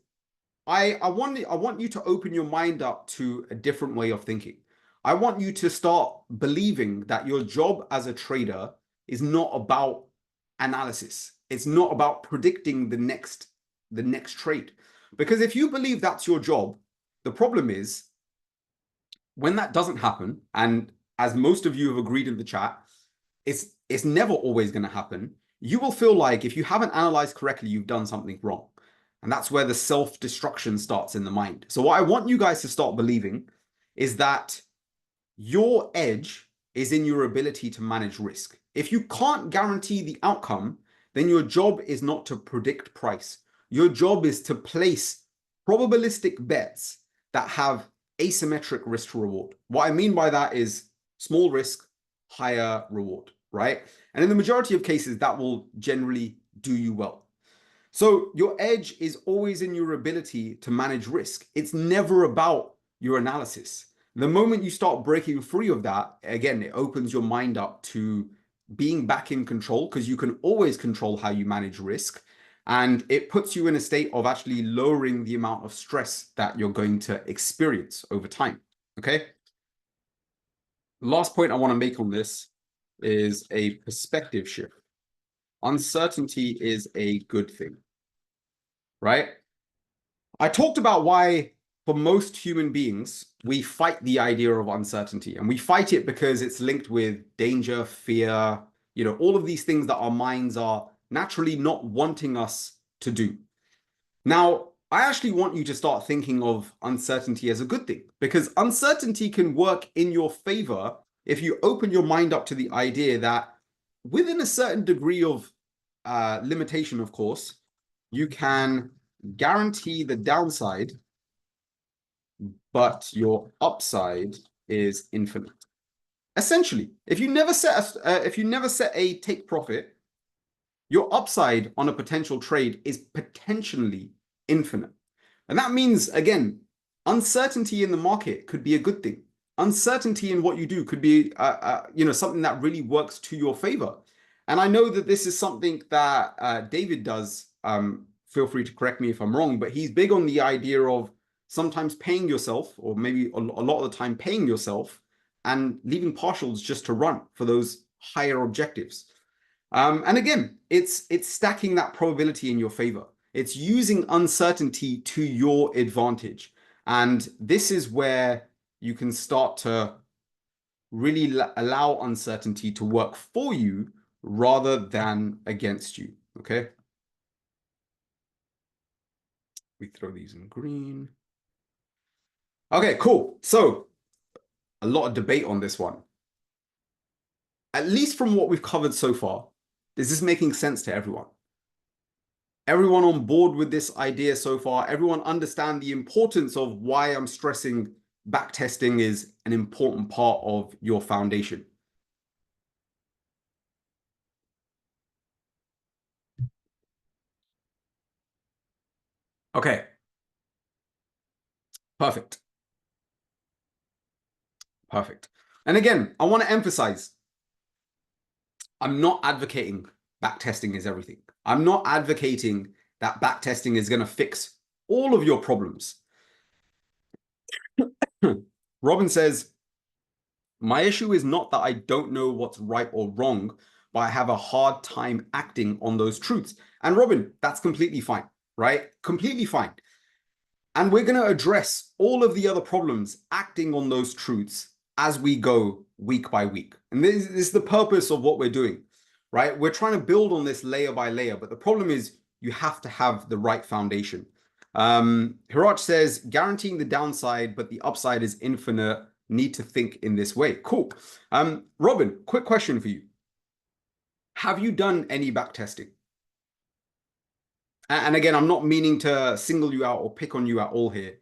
I want you to open your mind up to a different way of thinking. I want you to start believing that your job as a trader is not about analysis. It's not about predicting the next trade. Because if you believe that's your job, the problem is when that doesn't happen, and as most of you have agreed in the chat, it's never always going to happen. You will feel like if you haven't analyzed correctly, you've done something wrong. And that's where the self-destruction starts in the mind. So what I want you guys to start believing is that your edge is in your ability to manage risk. If you can't guarantee the outcome, then your job is not to predict price. Your job is to place probabilistic bets that have asymmetric risk to reward. What I mean by that is small risk, higher reward, right? And in the majority of cases, that will generally do you well. So your edge is always in your ability to manage risk. It's never about your analysis. The moment you start breaking free of that, again, it opens your mind up to being back in control, because you can always control how you manage risk. And it puts you in a state of actually lowering the amount of stress that you're going to experience over time. Okay. Last point I want to make on this is a perspective shift. Uncertainty is a good thing, right? I talked about why for most human beings, we fight the idea of uncertainty, and we fight it because it's linked with danger, fear, all of these things that our minds are naturally not wanting us to do. Now, I actually want you to start thinking of uncertainty as a good thing, because uncertainty can work in your favor if you open your mind up to the idea that within a certain degree of limitation, of course, you can guarantee the downside, but your upside is infinite. Essentially, if you never set a take profit, your upside on a potential trade is potentially infinite. And that means, again, uncertainty in the market could be a good thing. Uncertainty in what you do could be, something that really works to your favor. And I know that this is something that David does. Feel free to correct me if I'm wrong, but he's big on the idea of sometimes paying yourself, or maybe a lot of the time paying yourself, and leaving partials just to run for those higher objectives. And again, it's stacking that probability in your favor. It's using uncertainty to your advantage. And this is where you can start to really allow uncertainty to work for you rather than against you. Okay. We throw these in green. Okay, cool. So a lot of debate on this one. At least from what we've covered so far, is this making sense to everyone? Everyone on board with this idea so far? Everyone understand the importance of why I'm stressing backtesting is an important part of your foundation? Okay. Perfect. Perfect. And again, I want to emphasize, I'm not advocating backtesting is everything. I'm not advocating that backtesting is going to fix all of your problems. Robin says, my issue is not that I don't know what's right or wrong, but I have a hard time acting on those truths. And Robin, that's completely fine, right? Completely fine. And we're going to address all of the other problems acting on those truths as we go week by week. And this is the purpose of what we're doing, right? We're trying to build on this layer by layer, but the problem is you have to have the right foundation. Hirach says, guaranteeing the downside, but the upside is infinite. Need to think in this way. Cool. Robin, quick question for you. Have you done any backtesting? And again, I'm not meaning to single you out or pick on you at all here.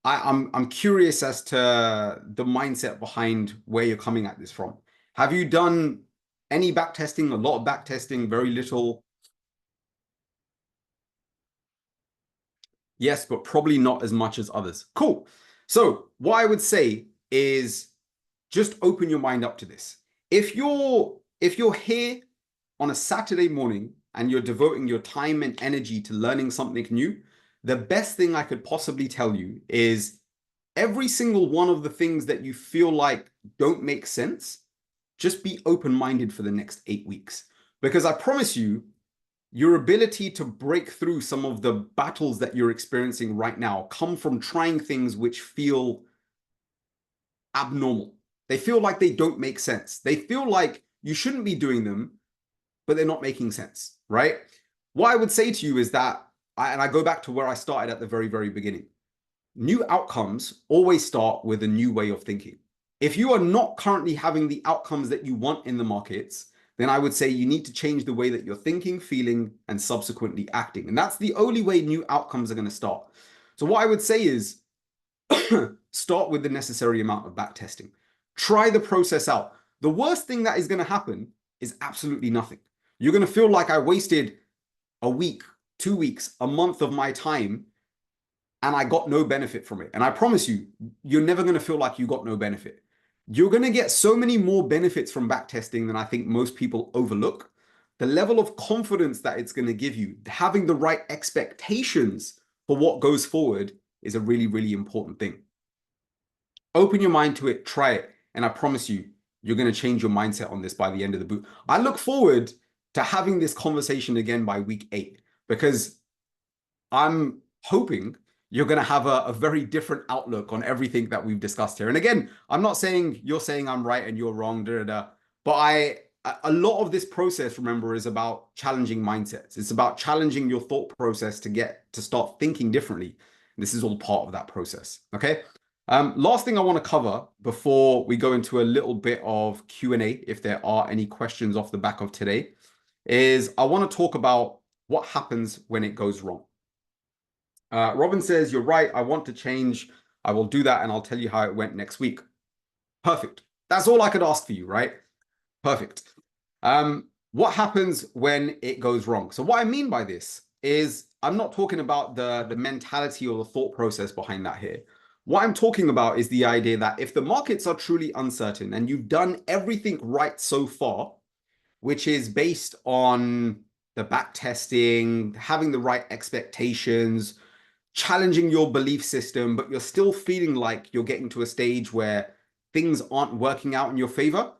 I'm curious as to the mindset behind where you're coming at this from. Have you done any backtesting, a lot of backtesting, very little? Yes, but probably not as much as others. Cool. So what I would say is just open your mind up to this. If you're here on a Saturday morning and you're devoting your time and energy to learning something new, the best thing I could possibly tell you is every single one of the things that you feel like don't make sense, just be open-minded for the next 8 weeks. Because I promise you, your ability to break through some of the battles that you're experiencing right now come from trying things which feel abnormal. They feel like they don't make sense. They feel like you shouldn't be doing them, but they're not making sense, right? What I would say to you is that, and I go back to where I started at the very, very beginning, new outcomes always start with a new way of thinking. If you are not currently having the outcomes that you want in the markets, then I would say you need to change the way that you're thinking, feeling, and subsequently acting. And that's the only way new outcomes are going to start. So what I would say is start with the necessary amount of backtesting. Try the process out. The worst thing that is going to happen is absolutely nothing. You're going to feel like I wasted a week, 2 weeks, a month of my time, and I got no benefit from it. And I promise you, you're never going to feel like you got no benefit. You're going to get so many more benefits from backtesting than I think most people overlook. The level of confidence that it's going to give you, having the right expectations for what goes forward is a really, really important thing. Open your mind to it, try it, and I promise you, you're going to change your mindset on this by the end of the boot. I look forward to having this conversation again by week 8, because I'm hoping you're going to have a very different outlook on everything that we've discussed here. And again, I'm not saying you're saying I'm right and you're wrong, but a lot of this process, remember, is about challenging mindsets. It's about challenging your thought process to start thinking differently. And this is all part of that process. Okay. Last thing I want to cover before we go into a little bit of Q&A, if there are any questions off the back of today, is I want to talk about what happens when it goes wrong. Robin says, you're right. I want to change. I will do that. And I'll tell you how it went next week. Perfect. That's all I could ask for you, right? Perfect. What happens when it goes wrong? So what I mean by this is I'm not talking about the mentality or the thought process behind that here. What I'm talking about is the idea that if the markets are truly uncertain and you've done everything right so far, which is based on the back testing, having the right expectations, challenging your belief system, but you're still feeling like you're getting to a stage where things aren't working out in your favor,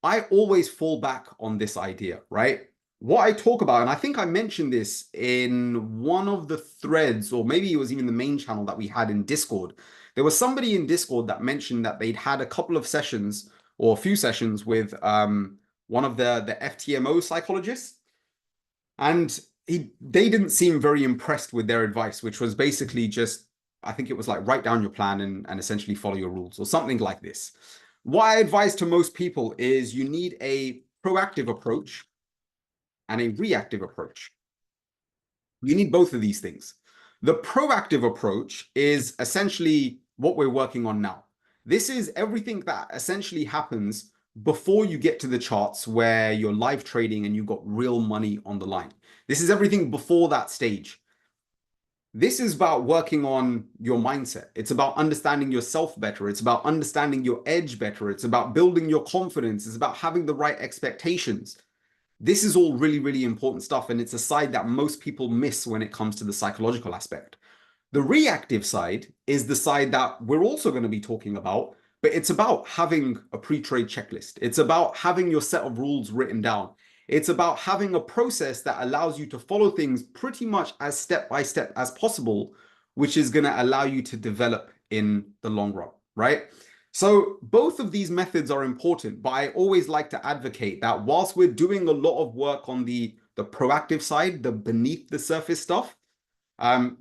I always fall back on this idea, right? What I talk about, and I think I mentioned this in one of the threads, or maybe it was even the main channel that we had in Discord. There was somebody in Discord that mentioned that they'd had a couple of sessions or a few sessions with one of the FTMO psychologists, and they didn't seem very impressed with their advice, which was basically just, I think it was like write down your plan and essentially follow your rules or something like this. What I advise to most people is you need a proactive approach and a reactive approach. You need both of these things. The proactive approach is essentially what we're working on now. This is everything that essentially happens before you get to the charts where you're live trading and you've got real money on the line. This is everything before that stage. This is about working on your mindset. It's about understanding yourself better. It's about understanding your edge better. It's about building your confidence. It's about having the right expectations. This is all really, really important stuff. And it's a side that most people miss when it comes to the psychological aspect. The reactive side is the side that we're also going to be talking about, but it's about having a pre-trade checklist. It's about having your set of rules written down. It's about having a process that allows you to follow things pretty much as step by step as possible, which is going to allow you to develop in the long run, right? So both of these methods are important, but I always like to advocate that whilst we're doing a lot of work on the proactive side, the beneath the surface stuff,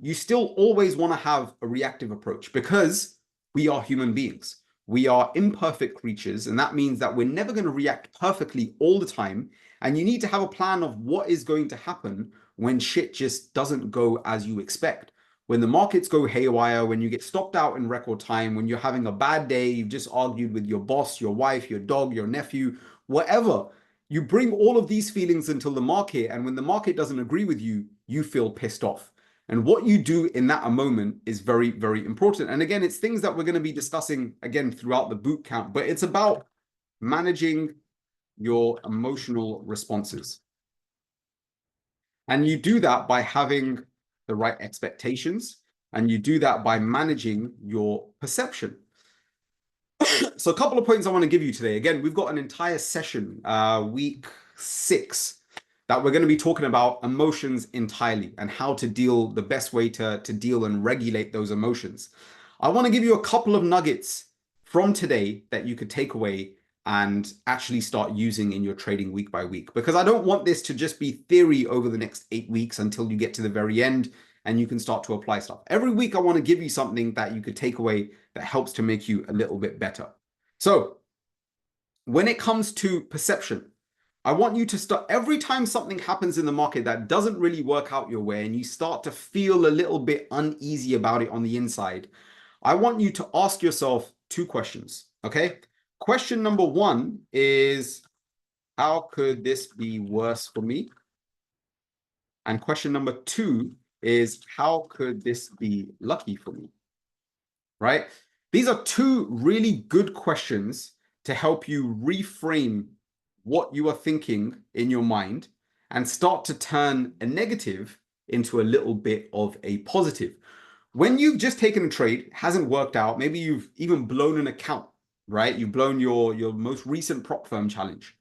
you still always want to have a reactive approach because we are human beings. We are imperfect creatures, and that means that we're never going to react perfectly all the time. And you need to have a plan of what is going to happen when shit just doesn't go as you expect. When the markets go haywire, when you get stopped out in record time, when you're having a bad day, you've just argued with your boss, your wife, your dog, your nephew, whatever. You bring all of these feelings into the market, and when the market doesn't agree with you, you feel pissed off. And what you do in that moment is very, very important. And again, it's things that we're going to be discussing again throughout the boot camp, but it's about managing your emotional responses. And you do that by having the right expectations, and you do that by managing your perception. So a couple of points I want to give you today. Again, we've got an entire session, week 6, that we're going to be talking about emotions entirely and how to deal, the best way to deal and regulate those emotions. I want to give you a couple of nuggets from today that you could take away and actually start using in your trading week by week, because I don't want this to just be theory over the next 8 weeks until you get to the very end and you can start to apply stuff. Every week, I want to give you something that you could take away that helps to make you a little bit better. So when it comes to perception, I want you to start, every time something happens in the market that doesn't really work out your way and you start to feel a little bit uneasy about it on the inside, I want you to ask yourself 2 questions, okay? Question number 1 is, how could this be worse for me? And question number 2 is, how could this be lucky for me? Right? These are 2 really good questions to help you reframe what you are thinking in your mind and start to turn a negative into a little bit of a positive. When you've just taken a trade, hasn't worked out, maybe you've even blown an account, right? You've blown your most recent prop firm challenge.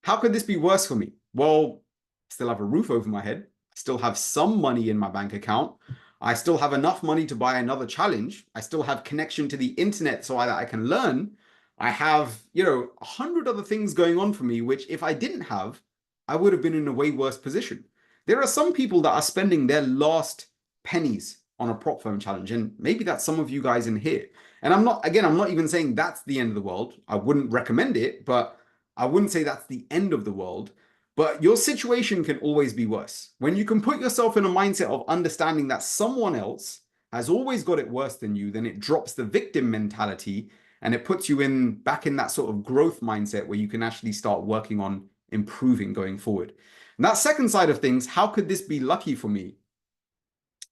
How could this be worse for me? Well, I still have a roof over my head. I still have some money in my bank account. I still have enough money to buy another challenge. I still have connection to the internet so that I can learn. I have, 100 other things going on for me, which if I didn't have, I would have been in a way worse position. There are some people that are spending their last pennies on a prop firm challenge, and maybe that's some of you guys in here. And I'm not even saying that's the end of the world. I wouldn't recommend it, but I wouldn't say that's the end of the world. But your situation can always be worse. When you can put yourself in a mindset of understanding that someone else has always got it worse than you, then it drops the victim mentality and it puts you back in that sort of growth mindset where you can actually start working on improving going forward. And that second side of things, how could this be lucky for me?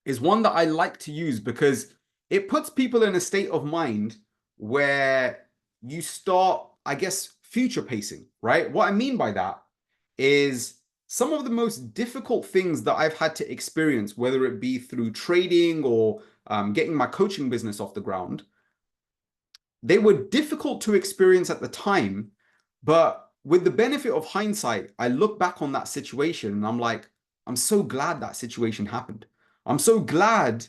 is one that I like to use because it puts people in a state of mind where you start, I guess, future pacing, right? What I mean by that is some of the most difficult things that I've had to experience, whether it be through trading or getting my coaching business off the ground, they were difficult to experience at the time, but with the benefit of hindsight, I look back on that situation and I'm like, I'm so glad that situation happened. I'm so glad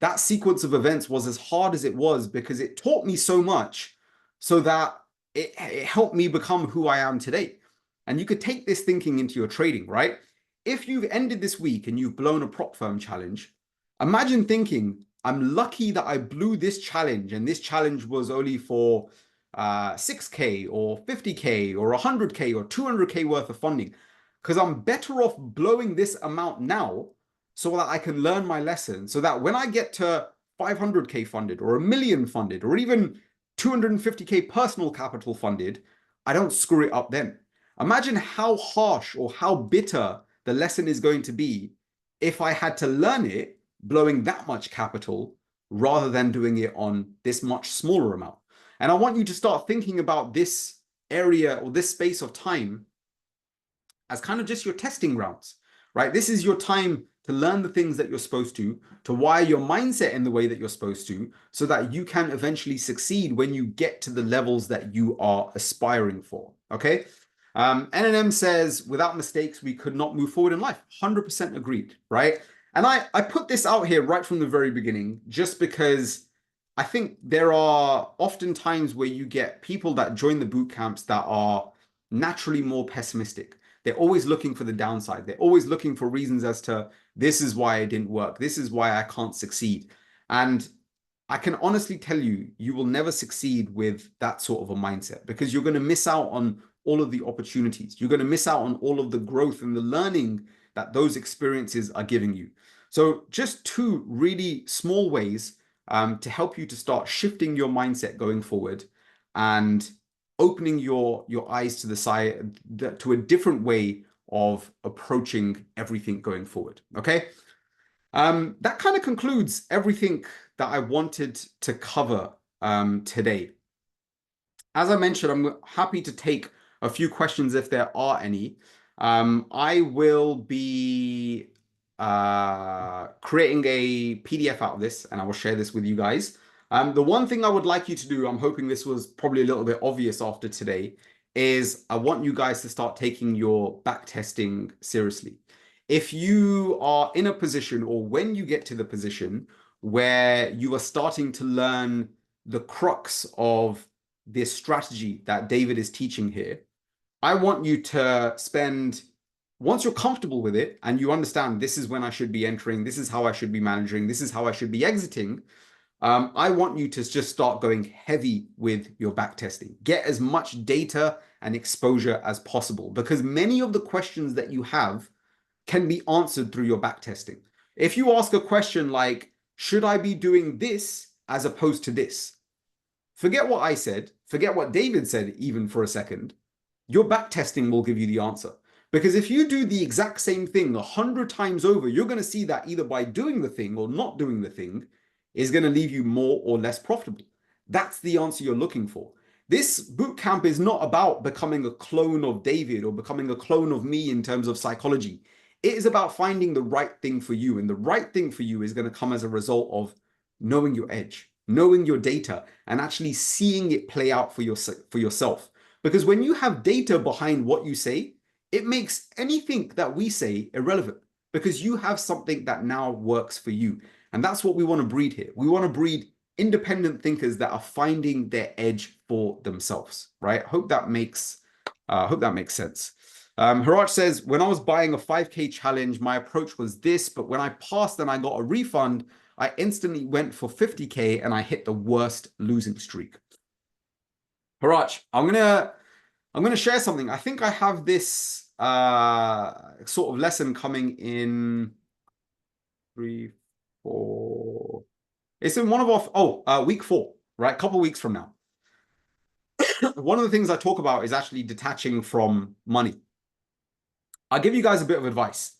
that sequence of events was as hard as it was because it taught me so much so that it helped me become who I am today. And you could take this thinking into your trading, right? If you've ended this week and you've blown a prop firm challenge, imagine thinking, I'm lucky that I blew this challenge, and this challenge was only for 6K or 50K or 100K or 200K worth of funding, because I'm better off blowing this amount now so that I can learn my lesson, so that when I get to 500K funded or a million funded or even 250K personal capital funded, I don't screw it up then. Imagine how harsh or how bitter the lesson is going to be if I had to learn it blowing that much capital rather than doing it on this much smaller amount. And I want you to start thinking about this area or this space of time as kind of just your testing grounds, right? This is your time to learn the things that you're supposed to wire your mindset in the way that you're supposed to, so that you can eventually succeed when you get to the levels that you are aspiring for, okay? NNM says, without mistakes, we could not move forward in life. 100% agreed, right? And I put this out here right from the very beginning, just because I think there are often times where you get people that join the boot camps that are naturally more pessimistic. They're always looking for the downside. They're always looking for reasons as to, this is why it didn't work. This is why I can't succeed. And I can honestly tell you, you will never succeed with that sort of a mindset, because you're going to miss out on all of the opportunities. You're going to miss out on all of the growth and the learning that those experiences are giving you. So just two really small ways to help you to start shifting your mindset going forward and opening your eyes to the side, to a different way of approaching everything going forward. Okay. That kind of concludes everything that I wanted to cover today. As I mentioned, I'm happy to take a few questions if there are any. I will be creating a PDF out of this, and I will share this with you guys. The one thing I would like you to do, I'm hoping this was probably a little bit obvious after today, is I want you guys to start taking your back testing seriously. If you are in a position, or when you get to the position where you are starting to learn the crux of this strategy that David is teaching here, I want you to spend, once you're comfortable with it and you understand this is when I should be entering, this is how I should be managing, this is how I should be exiting, I want you to just start going heavy with your back testing. Get as much data and exposure as possible, because many of the questions that you have can be answered through your back testing. If you ask a question like, should I be doing this as opposed to this? Forget what I said, forget what David said even for a second. Your back testing will give you the answer. Because if you do the exact same thing 100 times over, you're going to see that either by doing the thing or not doing the thing is going to leave you more or less profitable. That's the answer you're looking for. This boot camp is not about becoming a clone of David or becoming a clone of me in terms of psychology. It is about finding the right thing for you. And the right thing for you is going to come as a result of knowing your edge, knowing your data, and actually seeing it play out for yourself. Because when you have data behind what you say, it makes anything that we say irrelevant, because you have something that now works for you. And that's what we want to breed here. We want to breed independent thinkers that are finding their edge for themselves, right? Hope that makes sense. Haraj says, when I was buying a 5K challenge, my approach was this, but when I passed and I got a refund, I instantly went for 50K and I hit the worst losing streak. Haraj, I'm gonna share something. I think I have this sort of lesson coming in 3, 4. It's in one of our week 4, right? A couple weeks from now. One of the things I talk about is actually detaching from money. I'll give you guys a bit of advice.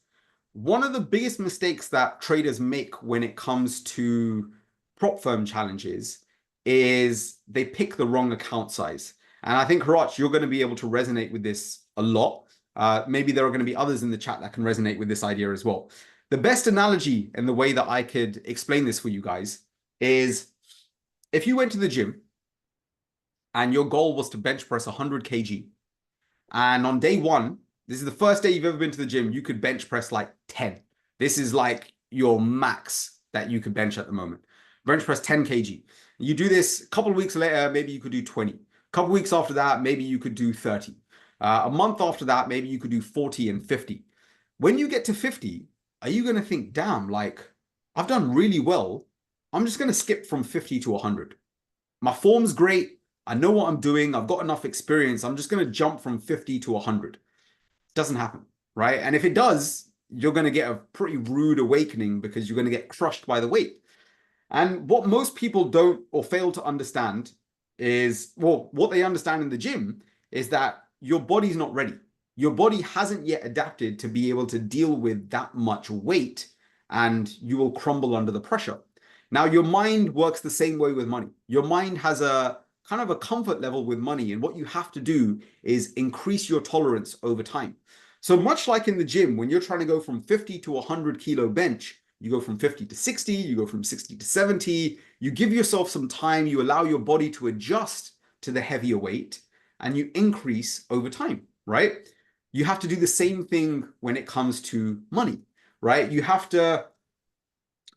one of the biggest mistakes that traders make when it comes to prop firm challenges is they pick the wrong account size. And I think, Harach, you're going to be able to resonate with this a lot. Maybe there are going to be others in the chat that can resonate with this idea as well. The best analogy and the way that I could explain this for you guys is if you went to the gym and your goal was to bench press 100 kg, and on day one, this is the first day you've ever been to the gym, you could bench press like 10. This is like your max that you could bench at the moment. Bench press 10 kg. You do this a couple of weeks later, maybe you could do 20. A couple of weeks after that, maybe you could do 30. A month after that, maybe you could do 40 and 50. When you get to 50, are you going to think, damn, like I've done really well. I'm just going to skip from 50 to 100. My form's great. I know what I'm doing. I've got enough experience. I'm just going to jump from 50 to 100. Doesn't happen, right? And if it does, you're going to get a pretty rude awakening because you're going to get crushed by the weight. And what most people don't or fail to understand is, well, what they understand in the gym is that your body's not ready. Your body hasn't yet adapted to be able to deal with that much weight, and you will crumble under the pressure. Now, your mind works the same way with money. Your mind has a kind of a comfort level with money, and what you have to do is increase your tolerance over time. So much like in the gym, when you're trying to go from 50 to 100 kilo bench, you go from 50 to 60, you go from 60 to 70, you give yourself some time, you allow your body to adjust to the heavier weight, and you increase over time, right? You have to do the same thing when it comes to money, right? You have to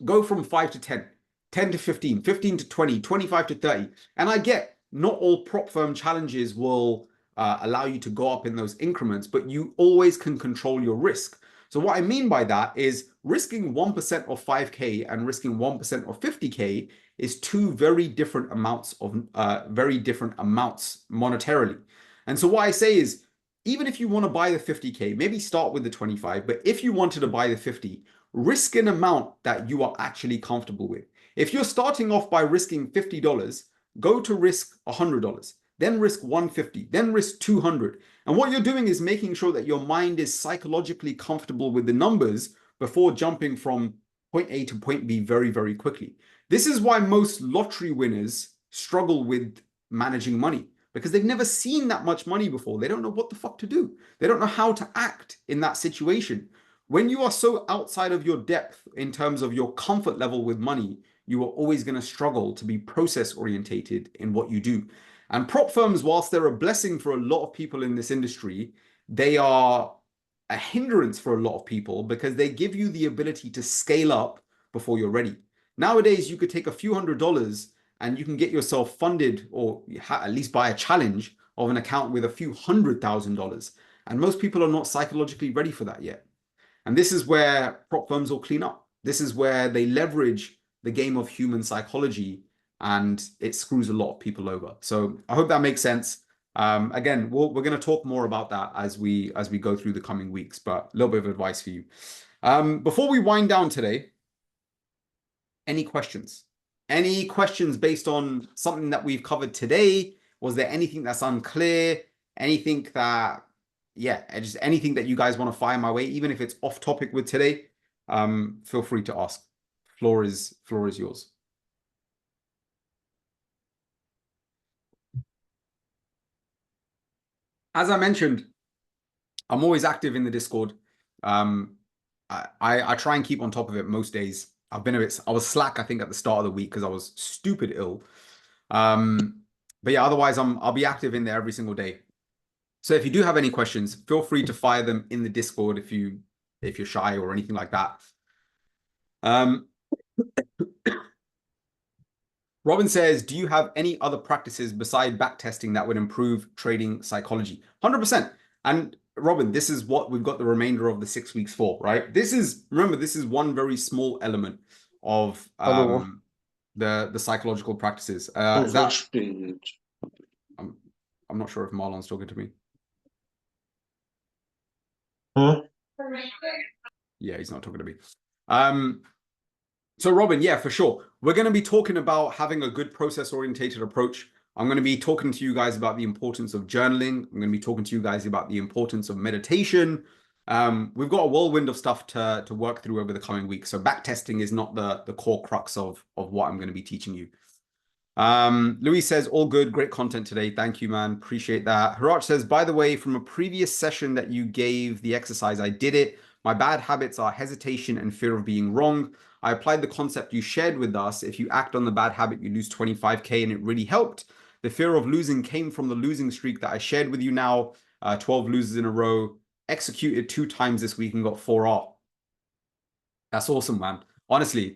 go from 5 to 10, 10 to 15, 15 to 20, 25 to 30. And I get not all prop firm challenges will allow you to go up in those increments, but you always can control your risk. So what I mean by that is risking 1% of 5K and risking 1% of 50K is two very different amounts monetarily. And so what I say is, even if you want to buy the 50K, maybe start with the 25, but if you wanted to buy the 50, risk an amount that you are actually comfortable with. If you're starting off by risking $50, go to risk $100, then risk 150, then risk 200. And what you're doing is making sure that your mind is psychologically comfortable with the numbers before jumping from point A to point B very, very quickly. This is why most lottery winners struggle with managing money, because they've never seen that much money before. They don't know what the fuck to do. They don't know how to act in that situation. When you are so outside of your depth in terms of your comfort level with money, you are always going to struggle to be process orientated in what you do. And prop firms, whilst they're a blessing for a lot of people in this industry, they are a hindrance for a lot of people because they give you the ability to scale up before you're ready. Nowadays, you could take a few $100s and you can get yourself funded or at least buy a challenge of an account with a few $100,000. And most people are not psychologically ready for that yet. And this is where prop firms will clean up. This is where they leverage the game of human psychology, and it screws a lot of people over. So I hope that makes sense. Again, we're going to talk more about that as we go through the coming weeks, but a little bit of advice for you. Before we wind down today, any questions? Any questions based on something that we've covered today? Was there anything that's unclear? Anything that, yeah, just anything that you guys want to fire my way, even if it's off topic with today, feel free to ask. Floor is yours. As I mentioned, I'm always active in the Discord. I try and keep on top of it most days. I was slack, I think, at the start of the week because I was stupid ill. But yeah, otherwise I'll be active in there every single day. So if you do have any questions, feel free to fire them in the Discord if you're shy or anything like that. Robin says, do you have any other practices beside backtesting that would improve trading psychology? 100%. And Robin, this is what we've got the remainder of the 6 weeks for, right? Remember, this is one very small element of the psychological practices. I'm not sure if Marlon's talking to me. Huh? Yeah, he's not talking to me. So Robin, yeah, for sure. We're going to be talking about having a good process-orientated approach. I'm going to be talking to you guys about the importance of journaling. I'm going to be talking to you guys about the importance of meditation. We've got a whirlwind of stuff to work through over the coming weeks. So backtesting is not the core crux of what I'm going to be teaching you. Louis says, all good, great content today. Thank you, man. Appreciate that. Haraj says, by the way, from a previous session that you gave the exercise, I did it. My bad habits are hesitation and fear of being wrong. I applied the concept you shared with us. If you act on the bad habit, you lose 25K, and it really helped. The fear of losing came from the losing streak that I shared with you now. 12 losers in a row. Executed 2 times this week and got 4R. That's awesome, man. Honestly,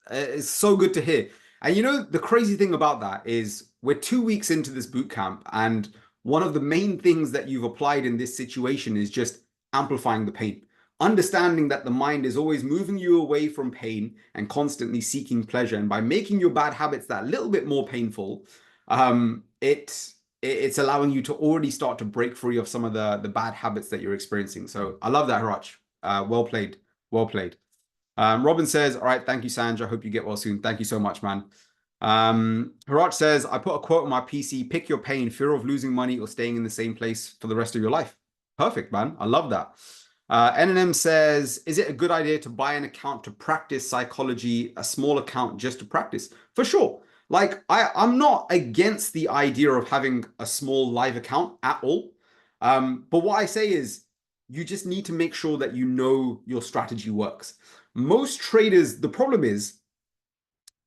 it's so good to hear. And you know, the crazy thing about that is we're 2 weeks into this boot camp, and one of the main things that you've applied in this situation is just amplifying the pain. Understanding that the mind is always moving you away from pain and constantly seeking pleasure. And by making your bad habits that little bit more painful, it's allowing you to already start to break free of some of the bad habits that you're experiencing. So I love that, Haraj. Well played. Well played. Robin says, all right, thank you, Sandra. Hope you get well soon. Thank you so much, man. Haraj says, I put a quote on my PC, pick your pain, fear of losing money or staying in the same place for the rest of your life. Perfect, man. I love that. NNM says, is it a good idea to buy an account to practice psychology, a small account just to practice? For sure. Like, I'm not against the idea of having a small live account at all. But what I say is you just need to make sure that you know your strategy works. Most traders, the problem is,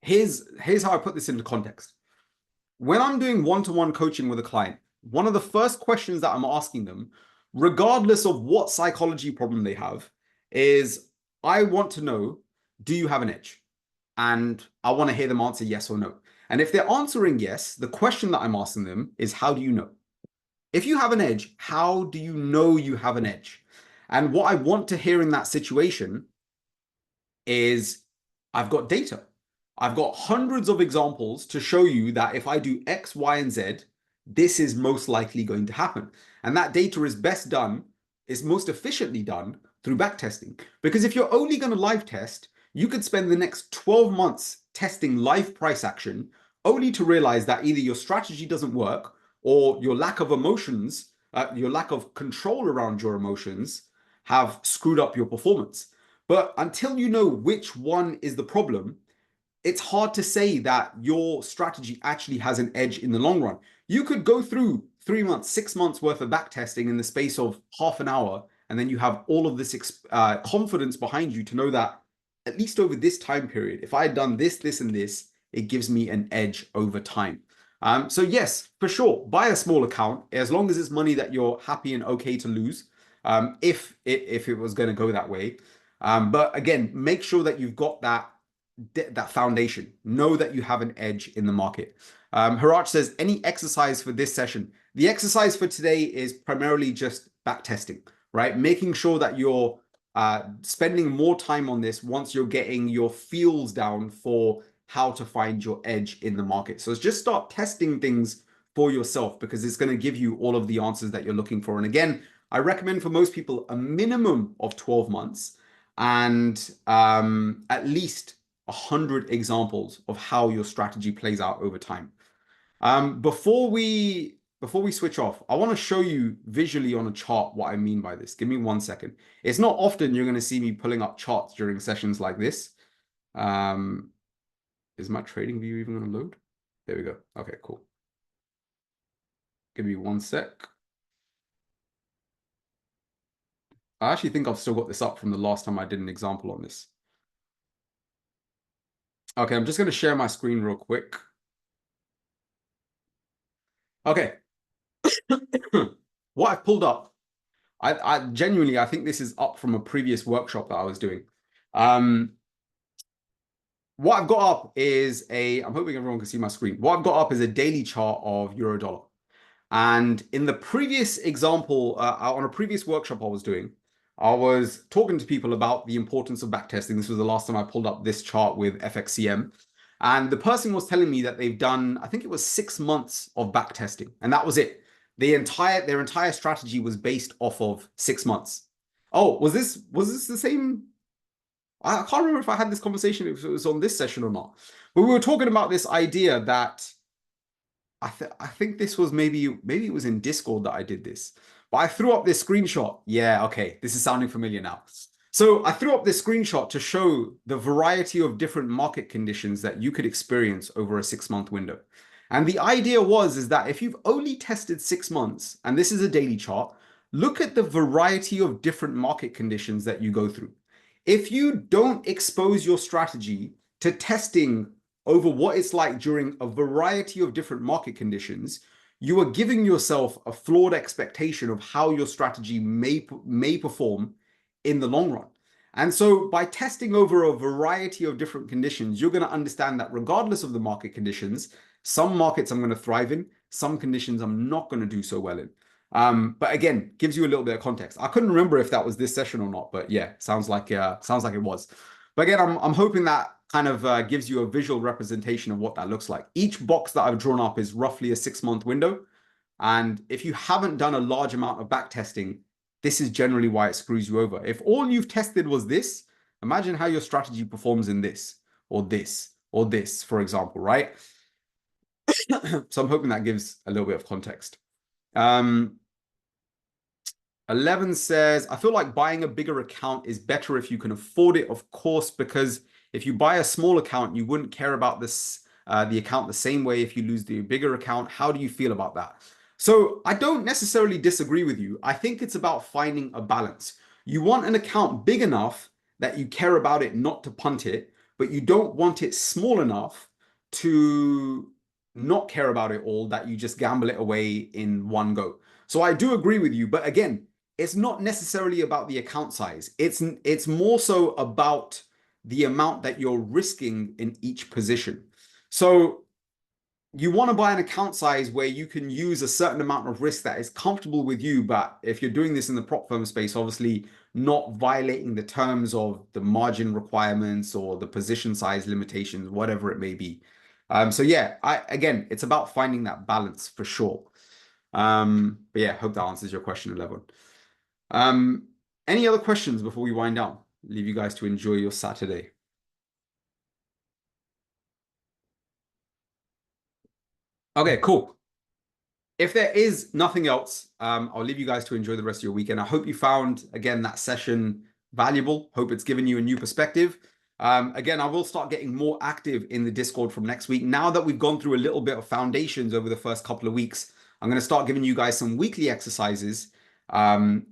here's how I put this into context. When I'm doing one-to-one coaching with a client, one of the first questions that I'm asking them, regardless of what psychology problem they have, is I want to know, do you have an edge? And I want to hear them answer yes or no. And if they're answering yes, the question that I'm asking them is, how do you know? If you have an edge, how do you know you have an edge? And what I want to hear in that situation is, I've got data. I've got hundreds of examples to show you that if I do X, Y, and Z, this is most likely going to happen. And that data is most efficiently done through backtesting. Because if you're only going to live test, you could spend the next 12 months testing live price action only to realize that either your strategy doesn't work or your lack of emotions, your lack of control around your emotions have screwed up your performance. But until you know which one is the problem, it's hard to say that your strategy actually has an edge in the long run. You could go through 3 months, 6 months worth of backtesting in the space of half an hour, and then you have all of this confidence behind you to know that at least over this time period, if I had done this, this, and this, it gives me an edge over time. So yes, for sure, buy a small account as long as it's money that you're happy and okay to lose. If it was going to go that way. But again, make sure that you've got that foundation. Know that you have an edge in the market. Haraj says, any exercise for this session? The exercise for today is primarily just back testing, right? Making sure that you're spending more time on this once you're getting your feels down for how to find your edge in the market. So just start testing things for yourself, because it's going to give you all of the answers that you're looking for. And again, I recommend for most people a minimum of 12 months and at least 100 examples of how your strategy plays out over time. Before we switch off, I want to show you visually on a chart what I mean by this. Give me 1 second. It's not often you're going to see me pulling up charts during sessions like this. Is my trading view even going to load? There we go. Okay, cool. Give me 1 sec. I actually think I've still got this up from the last time I did an example on this. Okay, I'm just going to share my screen real quick. Okay. What I've pulled up, I genuinely, I think this is up from a previous workshop that I was doing. What I've got up is I'm hoping everyone can see my screen. What I've got up is a daily chart of euro dollar. And in the previous example, on a previous workshop I was doing, I was talking to people about the importance of backtesting. This was the last time I pulled up this chart with FXCM. And the person was telling me that they've done, I think it was 6 months of backtesting, and that was it. Their entire strategy was based off of 6 months. Oh, was this the same? I can't remember if I had this conversation, if it was on this session or not. But we were talking about this idea that I think this was maybe it was in Discord that I did this. But I threw up this screenshot. Yeah, okay, this is sounding familiar now. So I threw up this screenshot to show the variety of different market conditions that you could experience over a 6-month window. And the idea is that if you've only tested 6 months, and this is a daily chart, look at the variety of different market conditions that you go through. If you don't expose your strategy to testing over what it's like during a variety of different market conditions, you are giving yourself a flawed expectation of how your strategy may perform in the long run. And so by testing over a variety of different conditions, you're going to understand that regardless of the market conditions, some markets I'm going to thrive in, some conditions I'm not going to do so well in. But again, gives you a little bit of context. I couldn't remember if that was this session or not, but yeah, sounds like it was. But again, I'm hoping that kind of gives you a visual representation of what that looks like. Each box that I've drawn up is roughly a 6-month window. And if you haven't done a large amount of back testing, this is generally why it screws you over. If all you've tested was this, imagine how your strategy performs in this, or this, or this, for example, right? So I'm hoping that gives a little bit of context. 11 says, I feel like buying a bigger account is better if you can afford it, of course, because if you buy a small account, you wouldn't care about this the account the same way if you lose the bigger account. How do you feel about that? So I don't necessarily disagree with you. I think it's about finding a balance. You want an account big enough that you care about it not to punt it, but you don't want it small enough to not care about it all, that you just gamble it away in one go. So I do agree with you, but again, it's not necessarily about the account size. It's more so about the amount that you're risking in each position. So you want to buy an account size where you can use a certain amount of risk that is comfortable with you. But if you're doing this in the prop firm space, obviously not violating the terms of the margin requirements or the position size limitations, whatever it may be. So yeah, again, it's about finding that balance for sure. But yeah, hope that answers your question, 11. Any other questions before we wind down? Leave you guys to enjoy your Saturday. Okay, cool. If there is nothing else, I'll leave you guys to enjoy the rest of your weekend. I hope you found, again, that session valuable. Hope it's given you a new perspective. Again, I will start getting more active in the Discord from next week. Now that we've gone through a little bit of foundations over the first couple of weeks, I'm going to start giving you guys some weekly exercises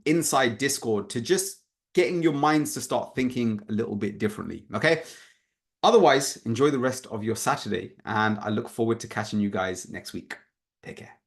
inside Discord to just getting your minds to start thinking a little bit differently. Okay. Otherwise, enjoy the rest of your Saturday, and I look forward to catching you guys next week. Take care.